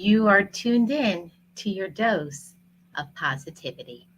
You are tuned in to your dose of positivity.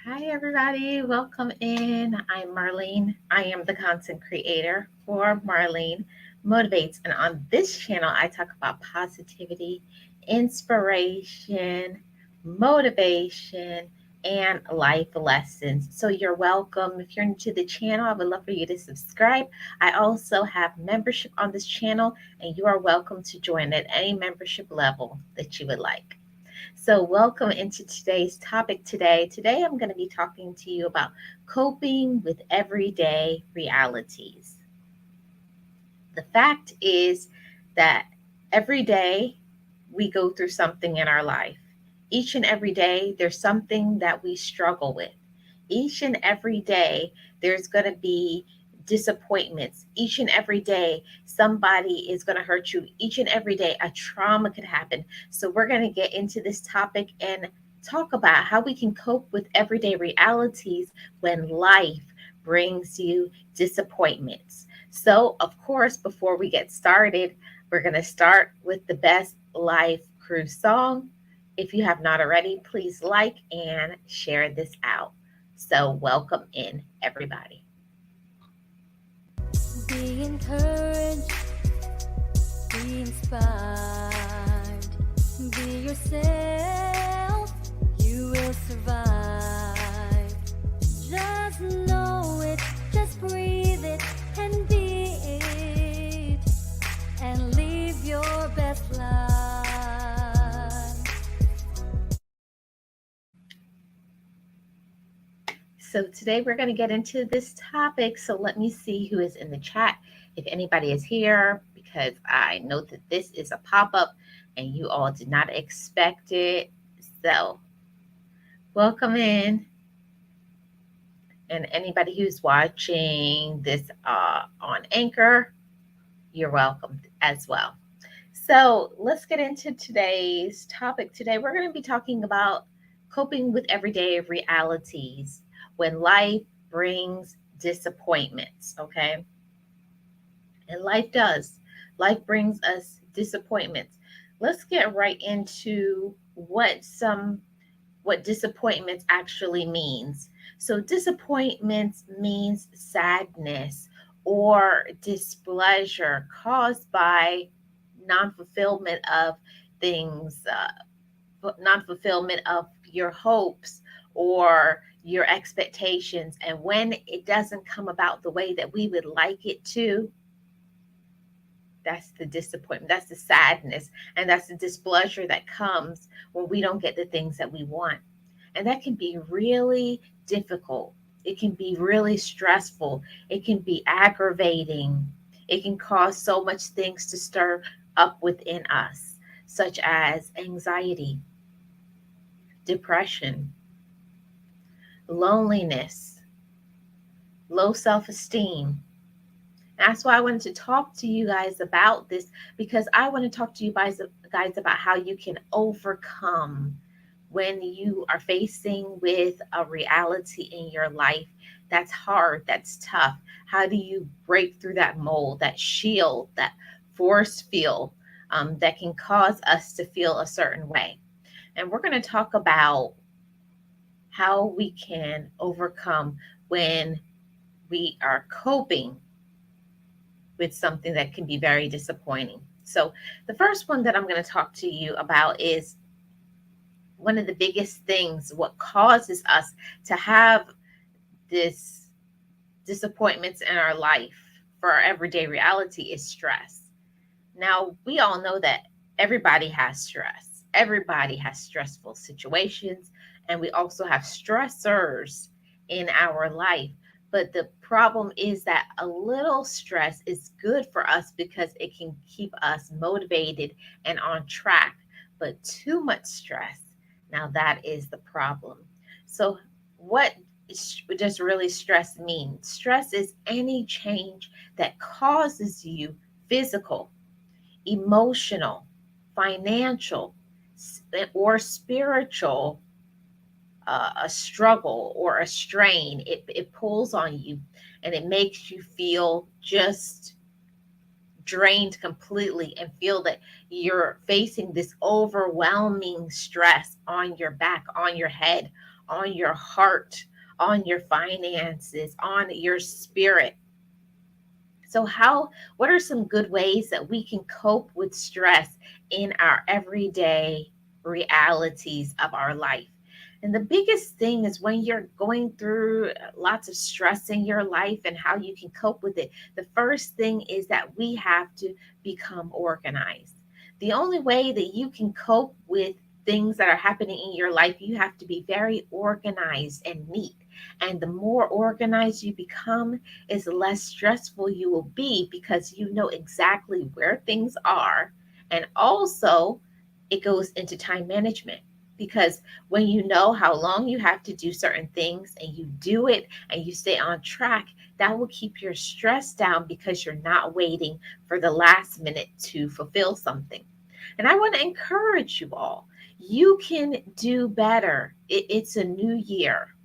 Hi, everybody. Welcome in. I'm Marlene. I am the content creator for Marlene Motivates. And on this channel, I talk about positivity, inspiration, motivation, and life lessons. So you're welcome. If you're new to the channel, I would love for you to subscribe. I also have membership on this channel, and you are welcome to join at any membership level that you would like. So, welcome into today's topic today. Today, I'm going to be talking to you about coping with everyday realities. The fact is that every day we go through something in our life. Each and every day, there's something that we struggle with. Each and every day, there's going to be disappointments. Each and every day, somebody is going to hurt you. Each and every day, a trauma could happen. So, we're going to get into this topic and talk about how we can cope with everyday realities when life brings you disappointments. So, of course, before we get started, we're going to start with the Best Life Crew song. If you have not already, please like and share this out. So, welcome in, everybody. Be encouraged, be inspired, be yourself, you will survive. Just know it, just breathe it, and be it, and live your best life. So today we're going to get into this topic. So let me see who is in the chat. If anybody is here, because I know that this is a pop-up and you all did not expect it. So welcome in. And anybody who's watching this on Anchor, you're welcome as well. So let's get into today's topic. Today we're going to be talking about coping with everyday realities when life brings disappointments, okay? And life does. Life brings us disappointments. Let's get right into what disappointments actually means. So disappointments means sadness or displeasure caused by non-fulfillment of things, non-fulfillment of your hopes or your expectations. And when it doesn't come about the way that we would like it to, that's the disappointment, that's the sadness, and that's the displeasure that comes when we don't get the things that we want. And that can be really difficult. It can be really stressful. It can be aggravating. It can cause so much things to stir up within us, such as anxiety, depression, loneliness, low self-esteem. That's why I wanted to talk to you guys about this, because I want to talk to you guys about how you can overcome when you are facing with a reality in your life that's hard, that's tough. How do you break through that mold, that shield, that force field that can cause us to feel a certain way? And we're going to talk about how we can overcome when we are coping with something that can be very disappointing. So the first one that I'm going to talk to you about is one of the biggest things, what causes us to have this disappointments in our life for our everyday reality is stress. Now, we all know that everybody has stress. Everybody has stressful situations. and we also have stressors in our life. But the problem is that a little stress is good for us because it can keep us motivated and on track. But too much stress, now that is the problem. So, what does really stress mean? Stress is any change that causes you physical, emotional, financial, or spiritual a struggle or a strain. It pulls on you and it makes you feel just drained completely and feel that you're facing this overwhelming stress on your back, on your head, on your heart, on your finances, on your spirit. So, what are some good ways that we can cope with stress in our everyday realities of our life? And the biggest thing is when you're going through lots of stress in your life and how you can cope with it. The first thing is that we have to become organized. The only way that you can cope with things that are happening in your life, you have to be very organized and neat. And the more organized you become, is the less stressful you will be because you know exactly where things are. And also, it goes into time management because when you know how long you have to do certain things and you do it and you stay on track, that will keep your stress down because you're not waiting for the last minute to fulfill something. And I want to encourage you all. You can do better. It's a new year,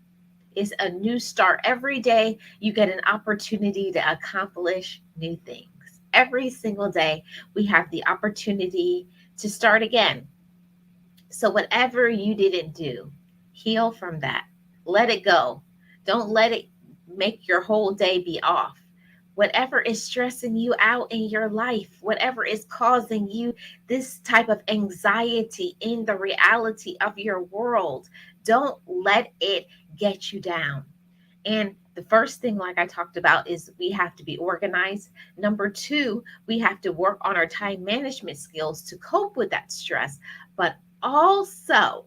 is a new start. Every day you get an opportunity to accomplish new things. Every single day we have the opportunity to start again. So, whatever you didn't do, heal from that. Let it go. Don't let it make your whole day be off. Whatever is stressing you out in your life, whatever is causing you this type of anxiety in the reality of your world, don't let it get you down. And the first thing, like I talked about, is we have to be organized. Number two, we have to work on our time management skills to cope with that stress. But also,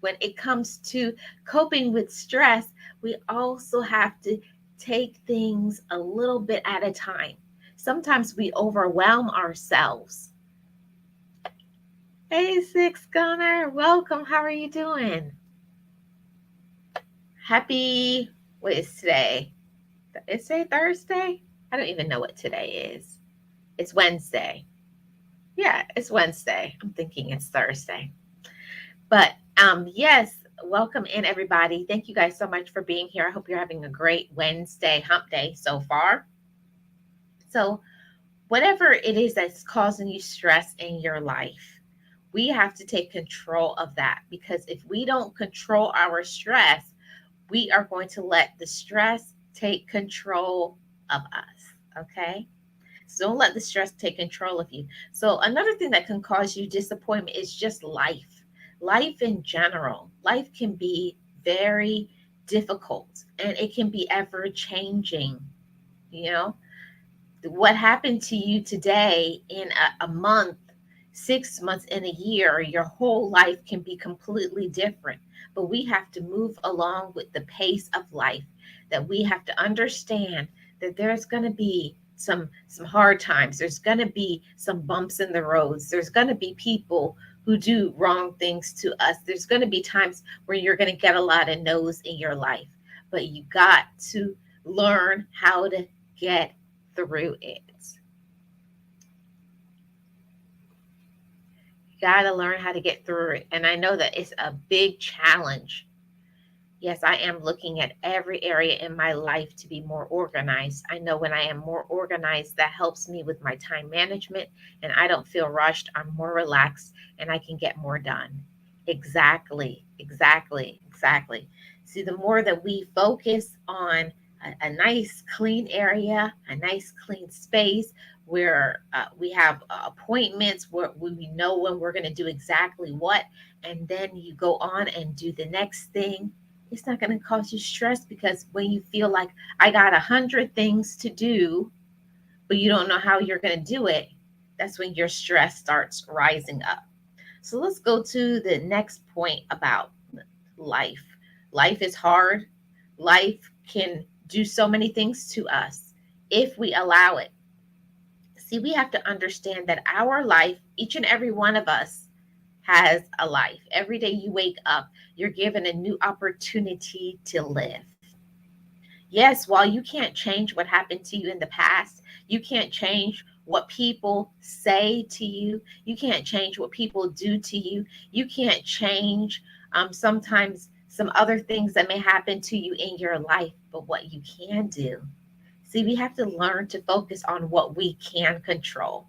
when it comes to coping with stress, we also have to take things a little bit at a time. Sometimes we overwhelm ourselves. Hey, Six Gunner, welcome. How are you doing? Happy, what is today? Is it Thursday? I don't even know what today is. It's Wednesday. Yeah, it's Wednesday. I'm thinking it's Thursday. But yes, welcome in everybody. Thank you guys so much for being here. I hope you're having a great Wednesday hump day so far. So, whatever it is that's causing you stress in your life, we have to take control of that because if we don't control our stress, we are going to let the stress take control of us. Okay. So don't let the stress take control of you. So another thing that can cause you disappointment is just life. Life in general. Life can be very difficult and it can be ever changing. You know, what happened to you today in a month, 6 months, in a year, your whole life can be completely different. But we have to move along with the pace of life, that we have to understand that there's going to be some hard times, there's going to be some bumps in the roads, there's going to be people who do wrong things to us, there's going to be times where you're going to get a lot of no's in your life, but you got to learn how to get through it. You got to learn how to get through it. And I know that it's a big challenge. Yes, I am looking at every area in my life to be more organized. I know when I am more organized, that helps me with my time management and I don't feel rushed. I'm more relaxed and I can get more done. Exactly, exactly, exactly. See, the more that we focus on a nice clean area, a nice clean space where we have appointments where we know when we're going to do exactly what, and then you go on and do the next thing, it's not going to cause you stress because when you feel like I got 100 things to do, but you don't know how you're going to do it, that's when your stress starts rising up. So let's go to the next point about life. Life is hard. Life can do so many things to us if we allow it. See, we have to understand that our life, each and every one of us, has a life. Every day you wake up, you're given a new opportunity to live. Yes, while you can't change what happened to you in the past, you can't change what people say to you, you can't change what people do to you, you can't change sometimes some other things that may happen to you in your life. But what you can do, see, we have to learn to focus on what we can control.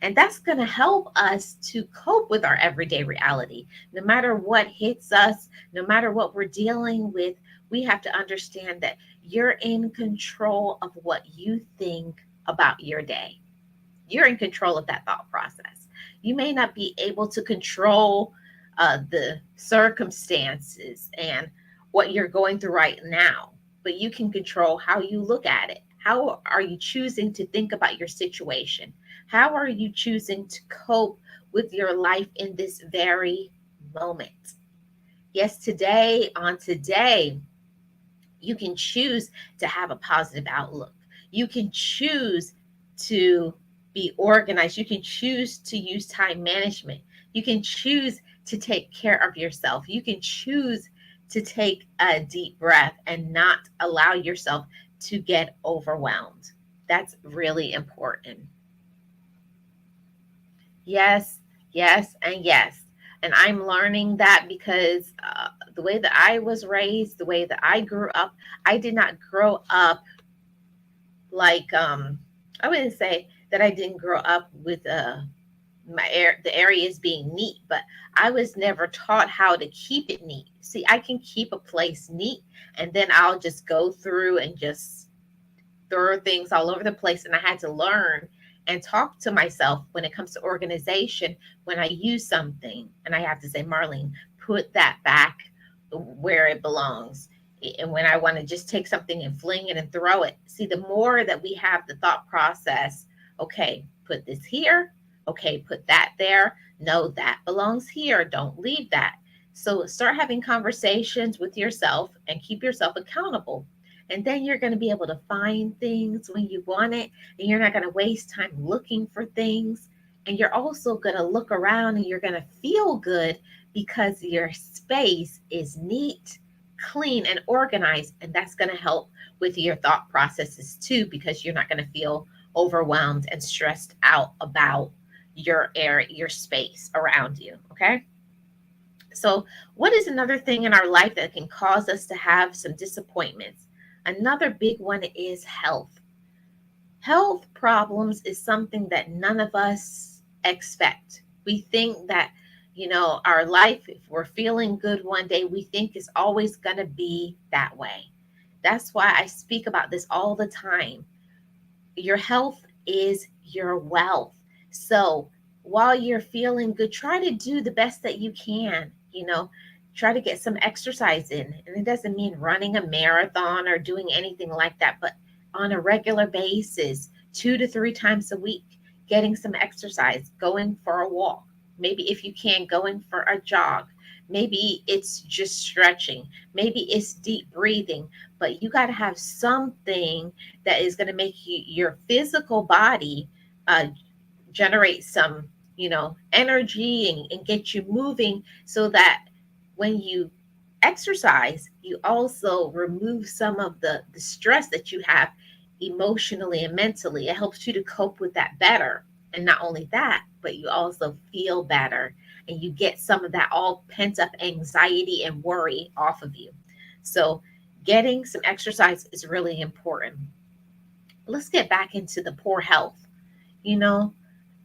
And that's going to help us to cope with our everyday reality. No matter what hits us, no matter what we're dealing with, we have to understand that you're in control of what you think about your day. You're in control of that thought process. You may not be able to control the circumstances and what you're going through right now, but you can control how you look at it. How are you choosing to think about your situation? How are you choosing to cope with your life in this very moment? Yes, today, on today, you can choose to have a positive outlook. You can choose to be organized. You can choose to use time management. You can choose to take care of yourself. You can choose to take a deep breath and not allow yourself to get overwhelmed. That's really important. Yes, yes, and yes. And I'm learning that because the way that I was raised, the way that I grew up, I did not grow up like I wouldn't say that I didn't grow up with the areas being neat, but I was never taught how to keep it neat. See, I can keep a place neat, and then I'll just go through and just throw things all over the place. And I had to learn and talk to myself when it comes to organization. When I use something and I have to say, Marlene, put that back where it belongs. And when I want to just take something and fling it and throw it, see, the more that we have the thought process, okay, put this here, okay, put that there, no, that belongs here, don't leave that. So start having conversations with yourself and keep yourself accountable. And then you're going to be able to find things when you want it, and you're not going to waste time looking for things. And you're also going to look around and you're going to feel good because your space is neat, clean, and organized. And that's going to help with your thought processes too, because you're not going to feel overwhelmed and stressed out about your area, your space around you. Okay. So, what is another thing in our life that can cause us to have some disappointments? Another big one is health. Health problems is something that none of us expect. We think that, our life, if we're feeling good one day, we think it's always going to be that way. That's why I speak about this all the time. Your health is your wealth. So while you're feeling good, try to do the best that you can. Try to get some exercise in. And it doesn't mean running a marathon or doing anything like that, but on a regular basis, 2 to 3 times a week, getting some exercise, going for a walk. Maybe if you can, going for a jog. Maybe it's just stretching. Maybe it's deep breathing. But you got to have something that is going to make your physical body uh, generate some energy and get you moving, so that when you exercise you also remove some of the stress that you have emotionally and mentally. It helps you to cope with that better. And not only that, but you also feel better, and you get some of that all pent up anxiety and worry off of you. So getting some exercise is really important. Let's get back into the poor health. You know,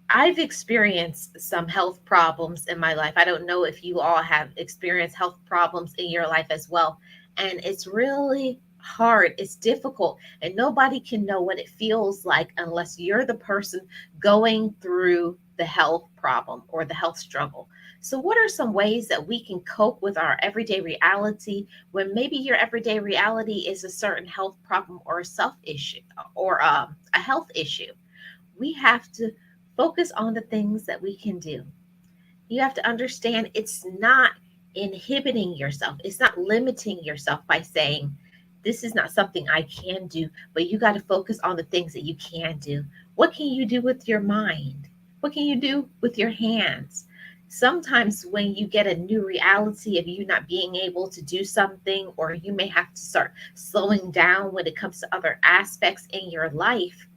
I've experienced some health problems in my life. I don't know if you all have experienced health problems in your life as well. And it's really hard, it's difficult, and nobody can know what it feels like unless you're the person going through the health problem or the health struggle. So, what are some ways that we can cope with our everyday reality when maybe your everyday reality is a certain health problem or a self issue or a health issue? We have to focus on the things that we can do. You have to understand it's not inhibiting yourself. It's not limiting yourself by saying, this is not something I can do, but you got to focus on the things that you can do. What can you do with your mind? What can you do with your hands? Sometimes when you get a new reality of you not being able to do something, or you may have to start slowing down when it comes to other aspects in your life,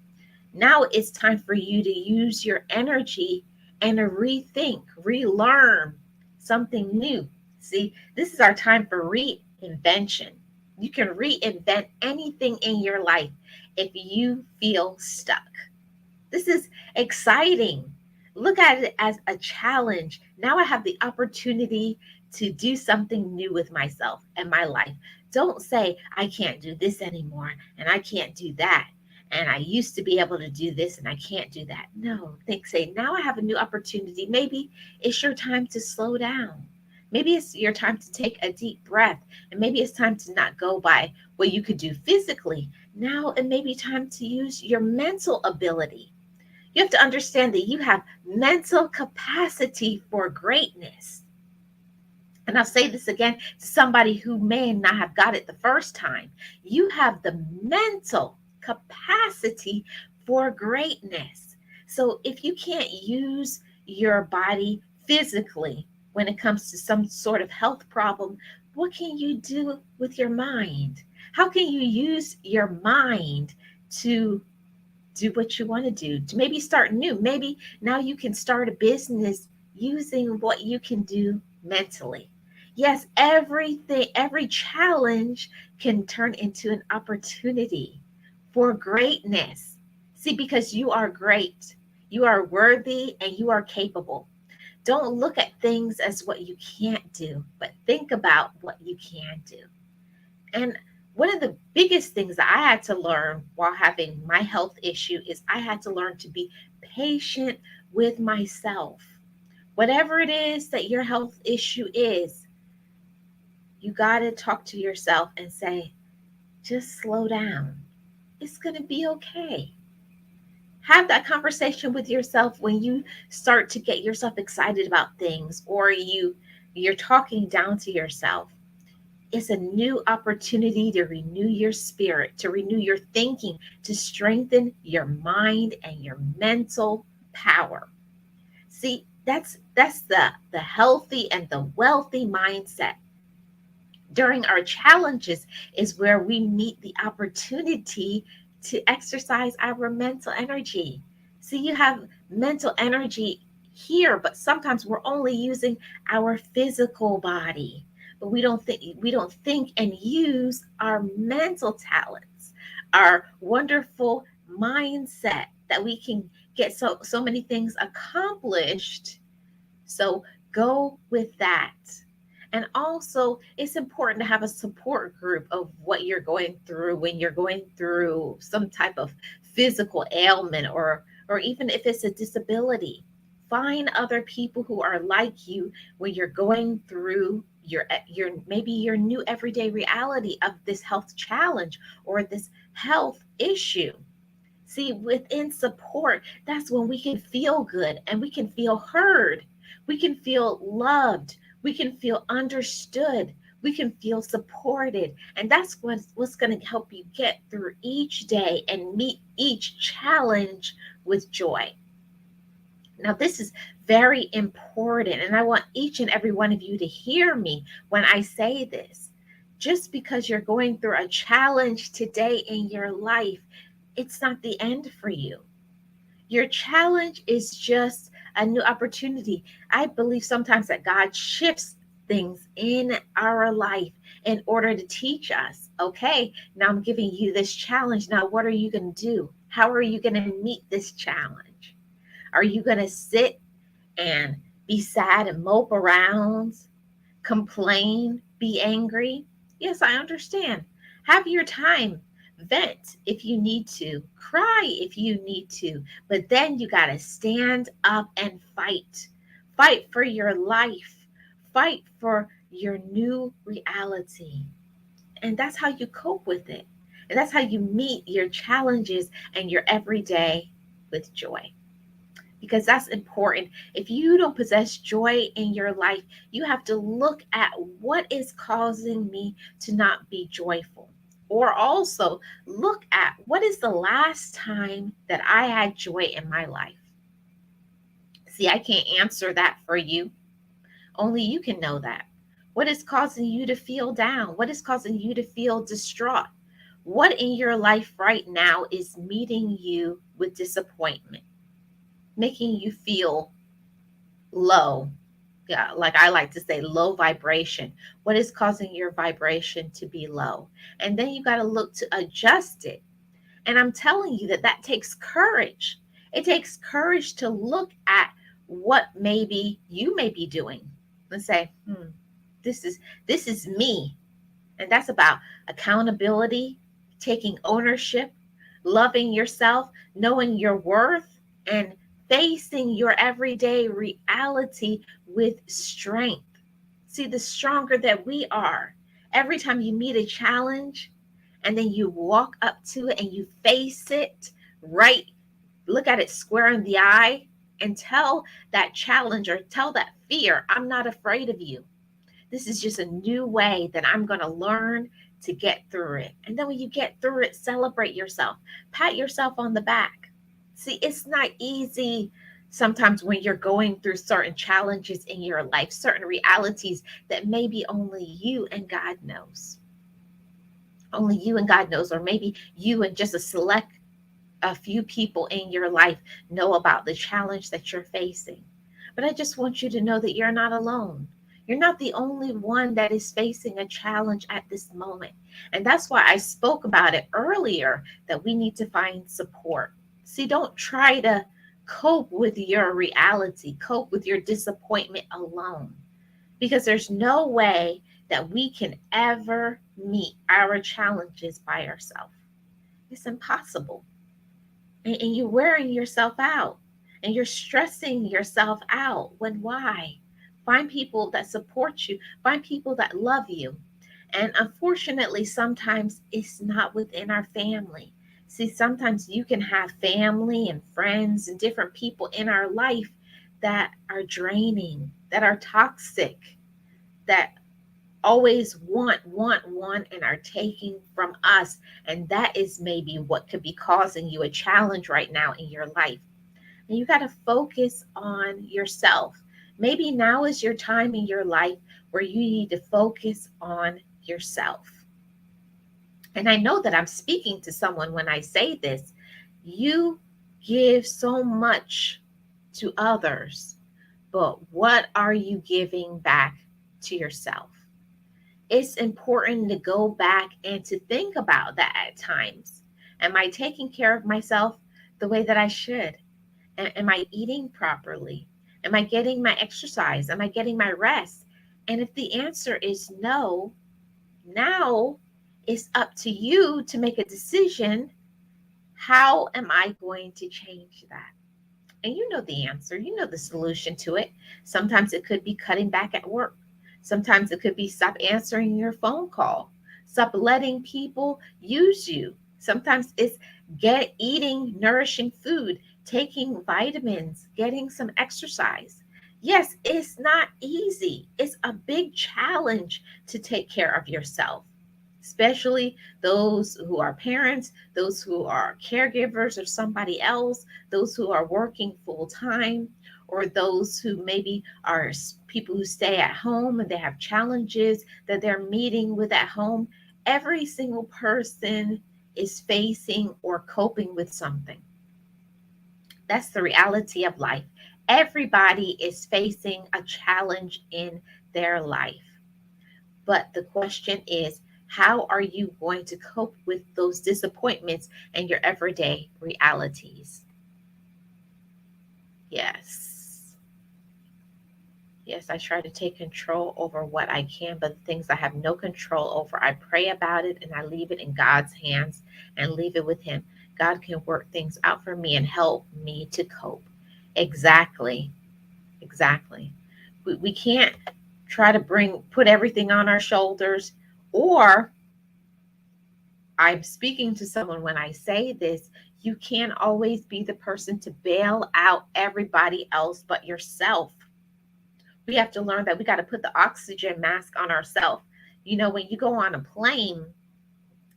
now it's time for you to use your energy and to rethink, relearn something new. See, this is our time for reinvention. You can reinvent anything in your life if you feel stuck. This is exciting. Look at it as a challenge. Now I have the opportunity to do something new with myself and my life. Don't say, I can't do this anymore and I can't do that. And I used to be able to do this and I can't do that. No, think, say, now I have a new opportunity. Maybe it's your time to slow down. Maybe it's your time to take a deep breath. And maybe it's time to not go by what you could do physically. Now it may be time to use your mental ability. You have to understand that you have mental capacity for greatness. And I'll say this again to somebody who may not have got it the first time. You have the mental capacity for greatness. So if you can't use your body physically when it comes to some sort of health problem, what can you do with your mind? How can you use your mind to do what you want to do, to maybe start new? Maybe now you can start a business using what you can do mentally. Yes, everything, every challenge can turn into an opportunity for greatness. See, because you are great, you are worthy, and you are capable. Don't look at things as what you can't do, but think about what you can do. And one of the biggest things that I had to learn while having my health issue is I had to learn to be patient with myself. Whatever it is that your health issue is, you got to talk to yourself and say, just slow down. It's going to be okay. Have that conversation with yourself when you start to get yourself excited about things, or you're talking down to yourself. It's a new opportunity to renew your spirit, to renew your thinking, to strengthen your mind and your mental power. See, that's the healthy and the wealthy mindset. During our challenges is where we meet the opportunity to exercise our mental energy. See, you have mental energy here, but sometimes we're only using our physical body. But we don't think and use our mental talents, our wonderful mindset that we can get so many things accomplished. So go with that. And also, it's important to have a support group of what you're going through when you're going through some type of physical ailment, or even if it's a disability. Find other people who are like you when you're going through your maybe your new everyday reality of this health challenge or this health issue. See, within support, that's when we can feel good and we can feel heard. We can feel loved. We can feel understood. We can feel supported. And that's what's going to help you get through each day and meet each challenge with joy. Now, this is very important, and I want each and every one of you to hear me when I say this. Just because you're going through a challenge today in your life, it's not the end for you. Your challenge is just a new opportunity. I believe sometimes that God shifts things in our life in order to teach us. Okay, now I'm giving you this challenge. Now, what are you going to do? How are you going to meet this challenge? Are you going to sit and be sad and mope around, complain, be angry? Yes, I understand. Have your time. Vent if you need to, cry if you need to, but then you got to stand up and fight. Fight for your life, fight for your new reality. And that's how you cope with it. And that's how you meet your challenges and your everyday with joy. because that's important. If you don't possess joy in your life, you have to look at what is causing me to not be joyful. Or also look at what is the last time that I had joy in my life. See, I can't answer that for you. Only you can know that. What is causing you to feel down? What is causing you to feel distraught? What in your life right now is meeting you with disappointment, making you feel low? Yeah, like I like to say, low vibration. What is causing your vibration to be low? And then you got to look to adjust it. And I'm telling you that that takes courage. It takes courage to look at what maybe you may be doing and say, this is this is me. And that's about accountability, taking ownership, loving yourself, knowing your worth, and facing your everyday reality with strength. See, the stronger that we are, every time you meet a challenge and then you walk up to it and you face it right, look at it square in the eye and tell that challenge or tell that fear, I'm not afraid of you. This is just a new way that I'm going to learn to get through it. And then when you get through it, celebrate yourself, pat yourself on the back. See, it's not easy sometimes when you're going through certain challenges in your life, certain realities that maybe only you and God knows. Only you and God knows, or maybe you and just a few people in your life know about the challenge that you're facing. But I just want you to know that you're not alone. You're not the only one that is facing a challenge at this moment. And that's why I spoke about it earlier that we need to find support. See, don't try to cope with your reality, cope with your disappointment alone, because there's no way that we can ever meet our challenges by ourselves. It's impossible. And you're wearing yourself out and you're stressing yourself out. When why? Find people that support you, find people that love you. And unfortunately, sometimes it's not within our family. See, sometimes you can have family and friends and different people in our life that are draining, that are toxic, that always want, and are taking from us. And that is maybe what could be causing you a challenge right now in your life. And you got to focus on yourself. Maybe now is your time in your life where you need to focus on yourself. And I know that I'm speaking to someone when I say this. You give so much to others, but what are you giving back to yourself? It's important to go back and to think about that at times. Am I taking care of myself the way that I should? Am I eating properly? Am I getting my exercise? Am I getting my rest? And if the answer is no, now it's up to you to make a decision. How am I going to change that? And you know the answer, you know the solution to it. Sometimes it could be cutting back at work. Sometimes it could be stop answering your phone call. Stop letting people use you. Sometimes it's get eating nourishing food, taking vitamins, getting some exercise. Yes, it's not easy. It's a big challenge to take care of yourself, especially those who are parents, those who are caregivers of somebody else, those who are working full time, or those who maybe are people who stay at home and they have challenges that they're meeting with at home. Every single person is facing or coping with something. That's the reality of life. Everybody is facing a challenge in their life. But the question is, how are you going to cope with those disappointments and your everyday realities? Yes. Yes, I try to take control over what I can, but the things I have no control over, I pray about it and I leave it in God's hands and leave it with Him. God can work things out for me and help me to cope. Exactly. Exactly. We can't try to put everything on our shoulders, or I'm speaking to someone when I say this, You can't always be the person to bail out everybody else but yourself. We have to learn that we got to put the oxygen mask on ourselves. You know, when you go on a plane,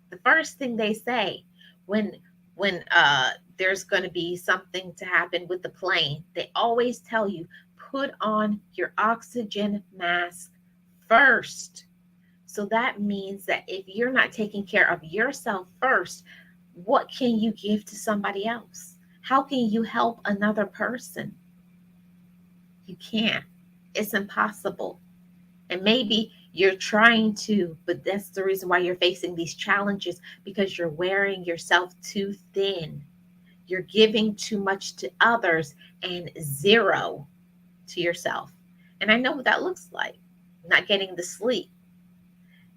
the first thing they say when when there's going to be something to happen with the plane, they always tell you put on your oxygen mask first. So that means that if you're not taking care of yourself first, what can you give to somebody else? How can you help another person? You can't. It's impossible. And maybe you're trying to, but that's the reason why you're facing these challenges, because you're wearing yourself too thin. You're giving too much to others and zero to yourself. And I know what that looks like: not getting the sleep,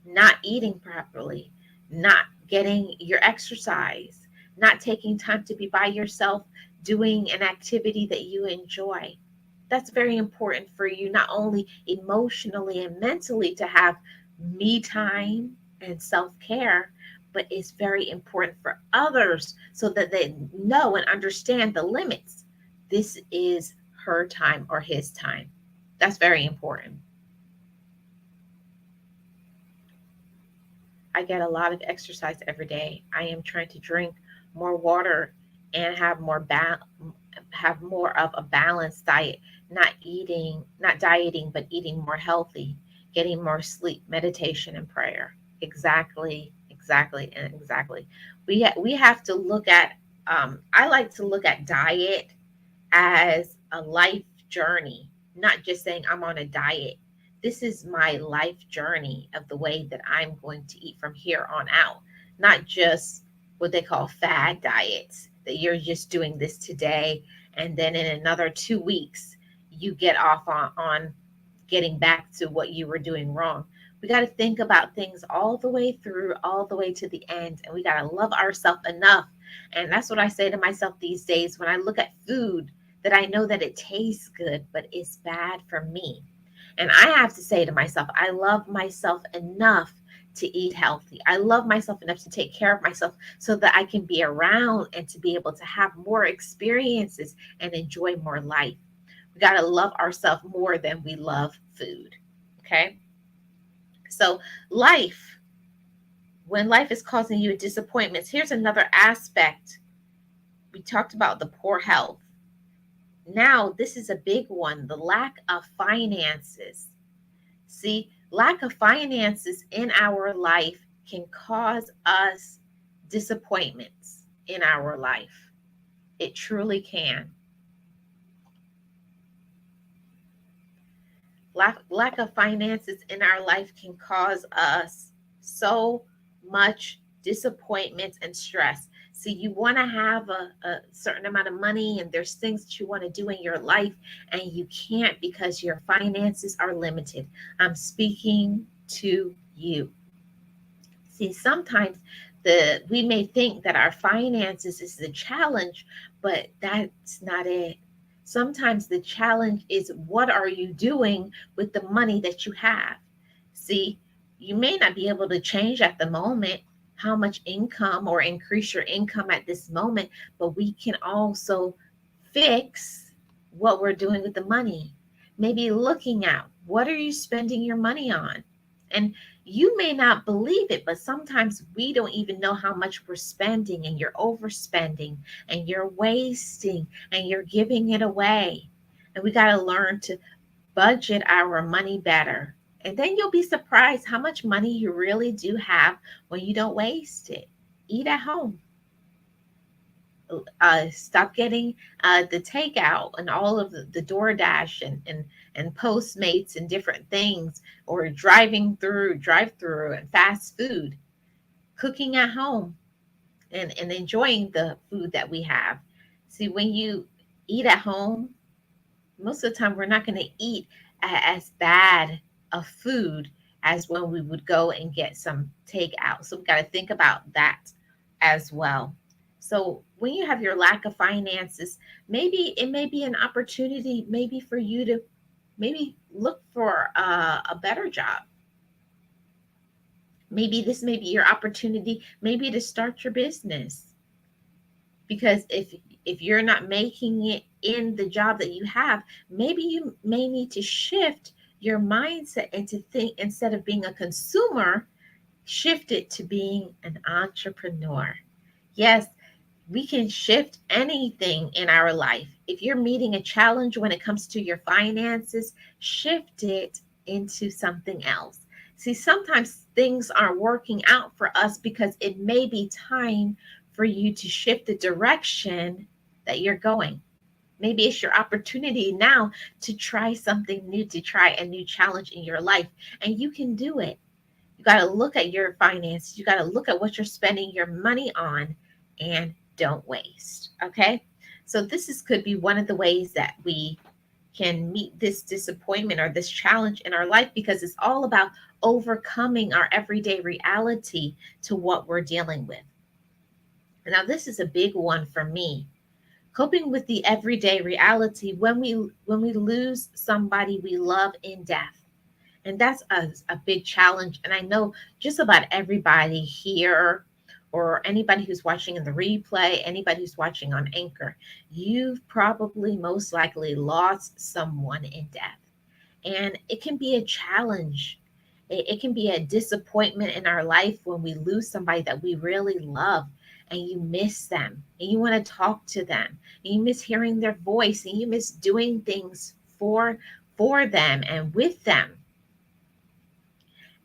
not eating properly, not getting your exercise, not taking time to be by yourself doing an activity that you enjoy. That's very important for you, not only emotionally and mentally, to have me time and self care, but it's very important for others so that they know and understand the limits. This is her time or his time. That's very important. I get a lot of exercise every day. I am trying to drink more water and have more of a balanced diet, not dieting, but eating more healthy, getting more sleep, meditation, and prayer. Exactly, exactly, and exactly. We have to look at. I like to look at diet as a life journey, not just saying I'm on a diet. This is my life journey of the way that I'm going to eat from here on out, not just what they call fad diets, that you're just doing this today and then in another 2 weeks you get off on getting back to what you were doing wrong. We got to think about things all the way through, all the way to the end, and we got to love ourselves enough. And that's what I say to myself these days when I look at food, that I know that it tastes good, but it's bad for me. And I have to say to myself, I love myself enough to eat healthy. I love myself enough to take care of myself so that I can be around and to be able to have more experiences and enjoy more life. We got to love ourselves more than we love food. Okay. So, life, when life is causing you disappointments, here's another aspect. We talked about the poor health. Now, this is a big one: the lack of finances. See, lack of finances in our life can cause us disappointments in our life. It truly can. Lack of finances in our life can cause us so much disappointment and stress. See, you want to have a certain amount of money, and there's things that you want to do in your life, and you can't because your finances are limited. I'm speaking to you. See, sometimes we may think that our finances is the challenge, but that's not it. Sometimes the challenge is, what are you doing with the money that you have? See, you may not be able to change at the moment how much income or increase your income at this moment, but we can also fix what we're doing with the money. Maybe looking at, what are you spending your money on? And you may not believe it, but sometimes we don't even know how much we're spending, and you're overspending and you're wasting and you're giving it away. And we got to learn to budget our money better. And then you'll be surprised how much money you really do have when you don't waste it. Eat at home. Stop getting the takeout and all of the DoorDash and Postmates and different things, or drive through and fast food. Cooking at home and enjoying the food that we have. See, when you eat at home, most of the time we're not going to eat as bad of food as when we would go and get some takeout. So we got to think about that as well. So when you have your lack of finances, maybe it may be an opportunity, maybe for you to maybe look for a better job. Maybe this may be your opportunity, maybe to start your business. Because if you're not making it in the job that you have, maybe you may need to shift your mindset and to think, instead of being a consumer, shift it to being an entrepreneur. Yes, we can shift anything in our life. If you're meeting a challenge when it comes to your finances, shift it into something else. See, sometimes things aren't working out for us because it may be time for you to shift the direction that you're going. Maybe it's your opportunity now to try something new, to try a new challenge in your life, and you can do it. You got to look at your finances. You got to look at what you're spending your money on and don't waste. Okay. So, this is, could be one of the ways that we can meet this disappointment or this challenge in our life, because it's all about overcoming our everyday reality to what we're dealing with. Now, this is a big one for me. Coping with the everyday reality when we lose somebody we love in death, and that's a big challenge. And I know just about everybody here, or anybody who's watching in the replay, anybody who's watching on Anchor, you've probably most likely lost someone in death. And it can be a challenge. It can be a disappointment in our life when we lose somebody that we really love, and you miss them and you want to talk to them, and you miss hearing their voice, and you miss doing things for them and with them.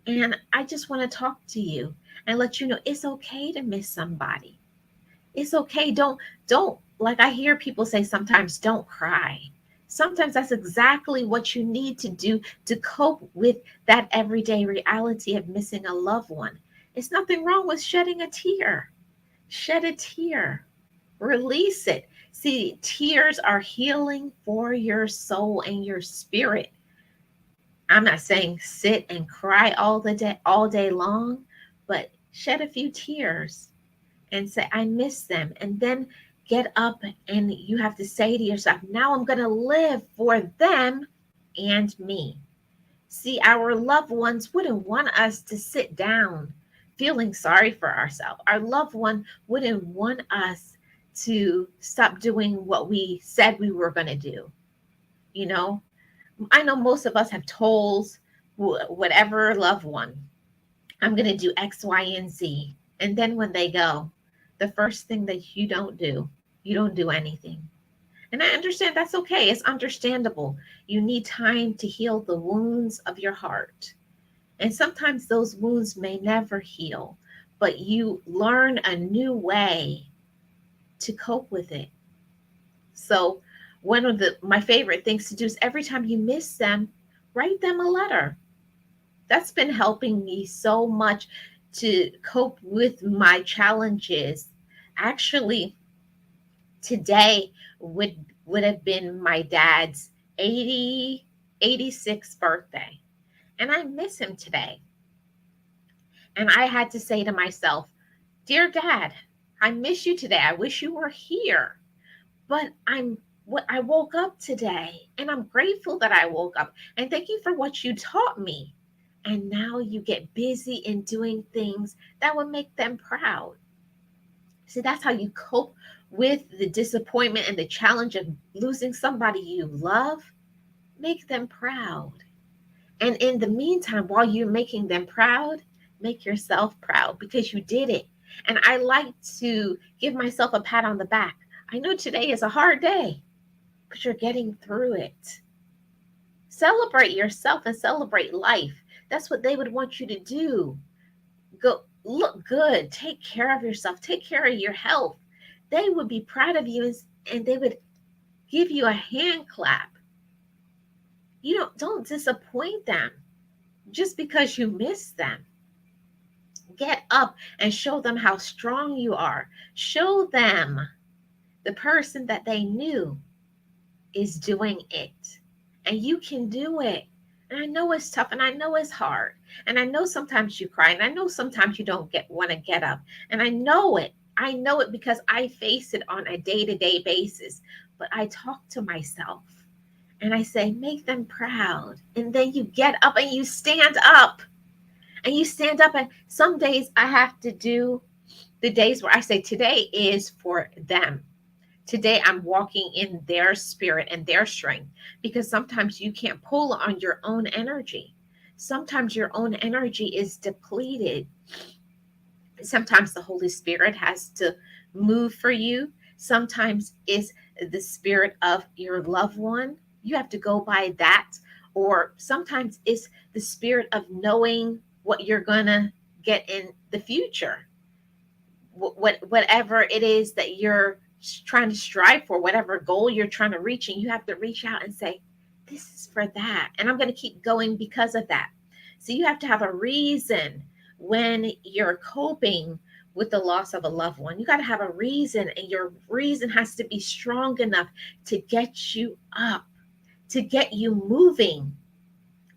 And I just want to talk to you and let you know it's okay to miss somebody. It's okay. Don't like I hear people say sometimes, don't cry. Sometimes that's exactly what you need to do to cope with that everyday reality of missing a loved one. It's nothing wrong with shedding a tear. Shed a tear. Release it. See, tears are healing for your soul and your spirit. I'm not saying sit and cry all day long, but shed a few tears and say, I miss them. And then get up, and you have to say to yourself, now I'm going to live for them and me. See, our loved ones wouldn't want us to sit down feeling sorry for ourselves. Our loved one wouldn't want us to stop doing what we said we were going to do. You know, I know most of us have told whatever loved one, I'm going to do X, Y, and Z. And then when they go, the first thing that you don't do anything. And I understand that's okay. It's understandable. You need time to heal the wounds of your heart. And sometimes those wounds may never heal, but you learn a new way to cope with it. So, one of my favorite things to do is every time you miss them, write them a letter. That's been helping me so much to cope with my challenges. Actually, today would would have been my dad's 86th birthday. And I miss him today. And I had to say to myself, "Dear Dad, I miss you today. I wish you were here. But I woke up today, and I'm grateful that I woke up. And thank you for what you taught me. And now you get busy in doing things that would make them proud." See, that's how you cope with the disappointment and the challenge of losing somebody you love. Make them proud. And in the meantime, while you're making them proud, make yourself proud because you did it. And I like to give myself a pat on the back. I know today is a hard day, but you're getting through it. Celebrate yourself and celebrate life. That's what they would want you to do. Go look good, take care of yourself, take care of your health. They would be proud of you, and they would give you a hand clap. Don't disappoint them just because you miss them. Get up and show them how strong you are. Show them the person that they knew is doing it. And you can do it. And I know it's tough, and I know it's hard. And I know sometimes you cry, and I know sometimes you don't want to get up. And I know it. I know it because I face it on a day-to-day basis. But I talk to myself and I say, make them proud. And then you get up and you stand up. And you stand up, and some days I have to do The days where I say today is for them. Today I'm walking in their spirit and their strength, because sometimes you can't pull on your own energy. Sometimes your own energy is depleted. Sometimes the Holy Spirit has to move for you. Sometimes it's the spirit of your loved one. You have to go by that. Or sometimes it's the spirit of knowing what you're going to get in the future. Whatever it is that you're trying to strive for, whatever goal you're trying to reach, and you have to reach out and say, this is for that, and I'm going to keep going because of that. So you have to have a reason when you're coping with the loss of a loved one. You got to have a reason, and your reason has to be strong enough to get you up, to get you moving,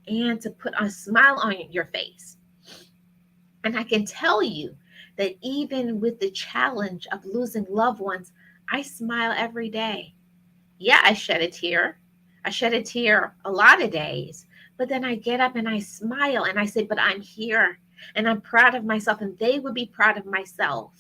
and to put a smile on your face. And I can tell you that even with the challenge of losing loved ones, I smile every day. Yeah, I shed a tear. I shed a tear a lot of days, but then I get up and I smile and I say, but I'm here and I'm proud of myself, and they would be proud of myself.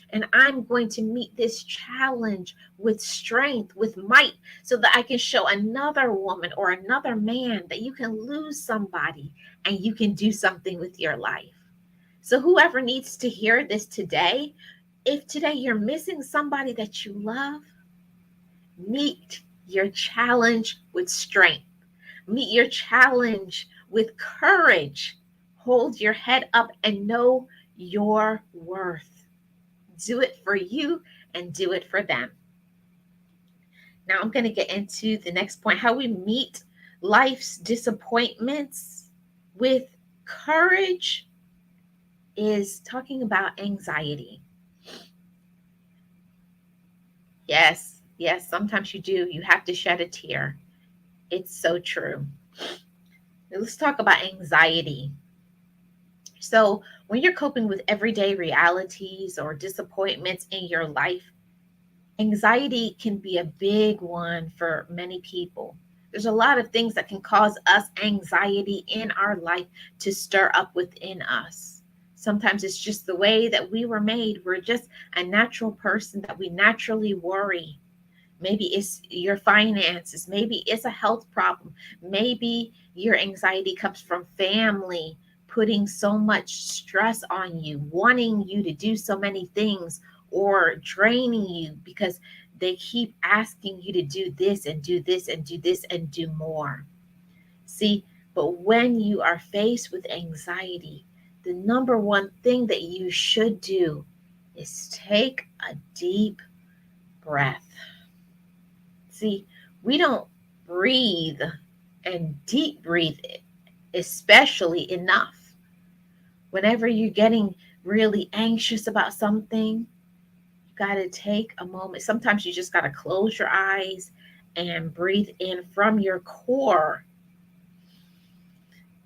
And I'm going to meet this challenge with strength, with might, so that I can show another woman or another man that you can lose somebody and you can do something with your life. So, whoever needs to hear this today, if today you're missing somebody that you love, meet your challenge with strength. Meet your challenge with courage. Hold your head up and know your worth. Do it for you and do it for them. Now, I'm going to get into the next point, how we meet life's disappointments with courage, is talking about anxiety. Yes, yes, sometimes you do. You have to shed a tear. It's so true. Let's talk about anxiety. So, when you're coping with everyday realities or disappointments in your life, anxiety can be a big one for many people. There's a lot of things that can cause us anxiety in our life to stir up within us. Sometimes it's just the way that we were made. We're just a natural person that we naturally worry. Maybe it's your finances. Maybe it's a health problem. Maybe your anxiety comes from family putting so much stress on you, wanting you to do so many things, or draining you because they keep asking you to do this and do this and do this and do more. See, but when you are faced with anxiety, the number one thing that you should do is take a deep breath. See, we don't breathe and deep breathe, especially enough. Whenever you're getting really anxious about something, you got to take a moment. Sometimes you just got to close your eyes and breathe in from your core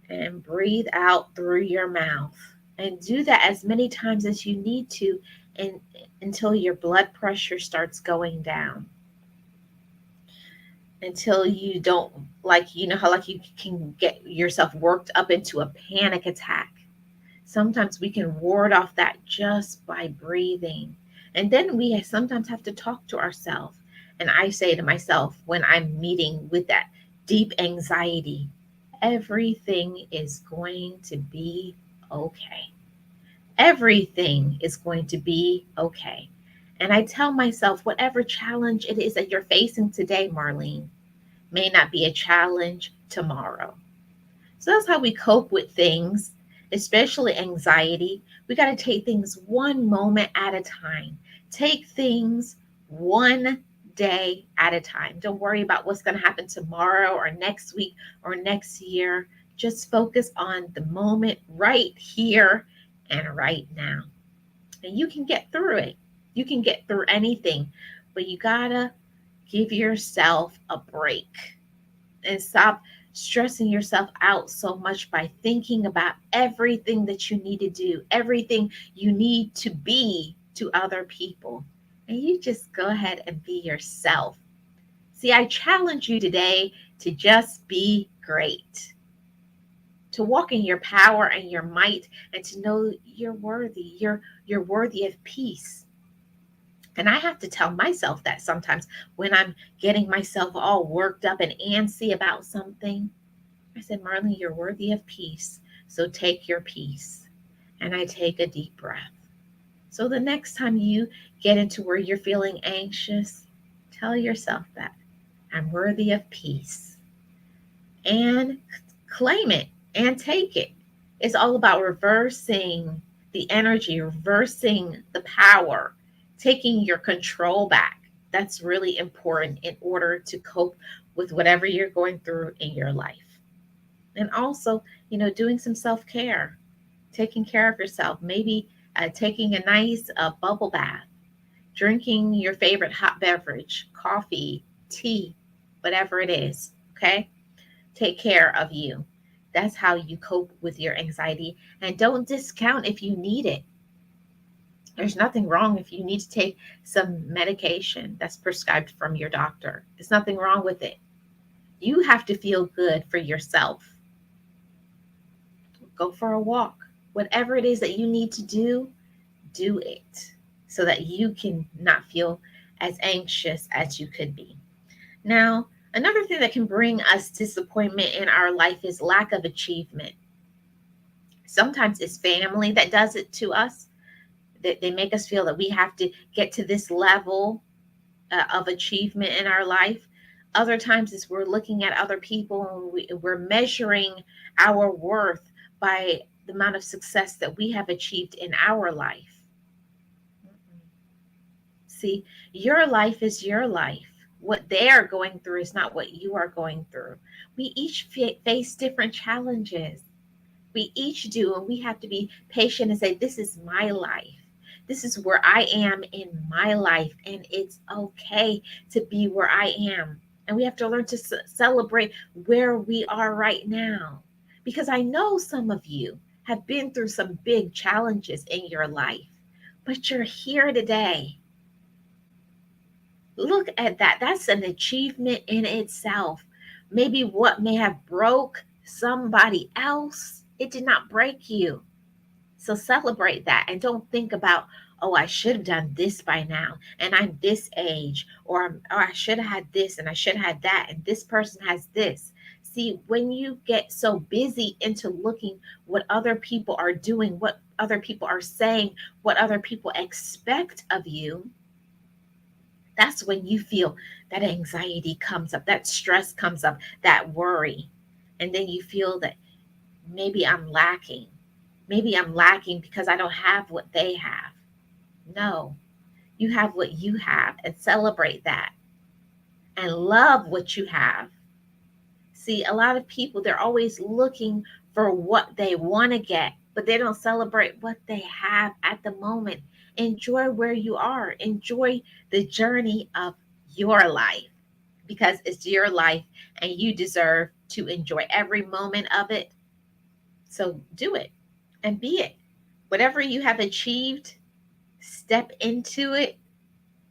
and breathe out through your mouth. And do that as many times as you need to, and until your blood pressure starts going down, until you don't, like, you know how like you can get yourself worked up into a panic attack. Sometimes we can ward off that just by breathing. And then we sometimes have to talk to ourselves. And I say to myself when I'm meeting with that deep anxiety, everything is going to be okay. Everything is going to be okay. And I tell myself, whatever challenge it is that you're facing today, Marlene, may not be a challenge tomorrow. So that's how we cope with things, especially anxiety. We got to take things one moment at a time. Take things one day at a time. Don't worry about what's going to happen tomorrow or next week or next year. Just focus on the moment right here and right now. And you can get through it. You can get through anything, but you got to give yourself a break and stop stressing yourself out so much by thinking about everything that you need to do, everything you need to be to other people. And you just go ahead and be yourself. See, I challenge you today to just be great. to walk in your power and your might, and to know you're worthy. You're worthy of peace. And I have to tell myself that sometimes when I'm getting myself all worked up and antsy about something. I said, Marlene, you're worthy of peace. So take your peace. And I take a deep breath. So the next time you get into where you're feeling anxious, tell yourself that I'm worthy of peace, and claim it and take it. It's all about reversing the energy, reversing the power, taking your control back. That's really important in order to cope with whatever you're going through in your life. And also, doing some self care, taking care of yourself, maybe taking a nice bubble bath, drinking your favorite hot beverage, coffee, tea, whatever it is. Okay. Take care of you. That's how you cope with your anxiety. And don't discount if you need it. There's nothing wrong if you need to take some medication that's prescribed from your doctor. There's nothing wrong with it. You have to feel good for yourself. Go for a walk. Whatever it is that you need to do it so that you can not feel as anxious as you could be. Now, another thing that can bring us disappointment in our life is lack of achievement. Sometimes it's family that does it to us. That they make us feel that we have to get to this level of achievement in our life. Other times it's we're looking at other people and we're measuring our worth by the amount of success that we have achieved in our life. See, your life is your life. What they are going through is not what you are going through. We each face different challenges. We each do, and we have to be patient and say, this is my life. This is where I am in my life, and it's okay to be where I am. And we have to learn to celebrate where we are right now. Because I know some of you have been through some big challenges in your life, but you're here today. Look at that. That's an achievement in itself. Maybe what may have broke somebody else, it did not break you. So celebrate that and don't think about, oh, I should have done this by now and I'm this age, or I should have had this and I should have had that and this person has this. See, when you get so busy into looking what other people are doing, what other people are saying, what other people expect of you, that's when you feel that anxiety comes up, that stress comes up, that worry. And then you feel that maybe I'm lacking. Maybe I'm lacking because I don't have what they have. No, you have what you have and celebrate that and love what you have. See, a lot of people, they're always looking for what they want to get, but they don't celebrate what they have at the moment. Enjoy where you are, enjoy the journey of your life because it's your life and you deserve to enjoy every moment of it. So do it and be it. Whatever you have achieved, step into it,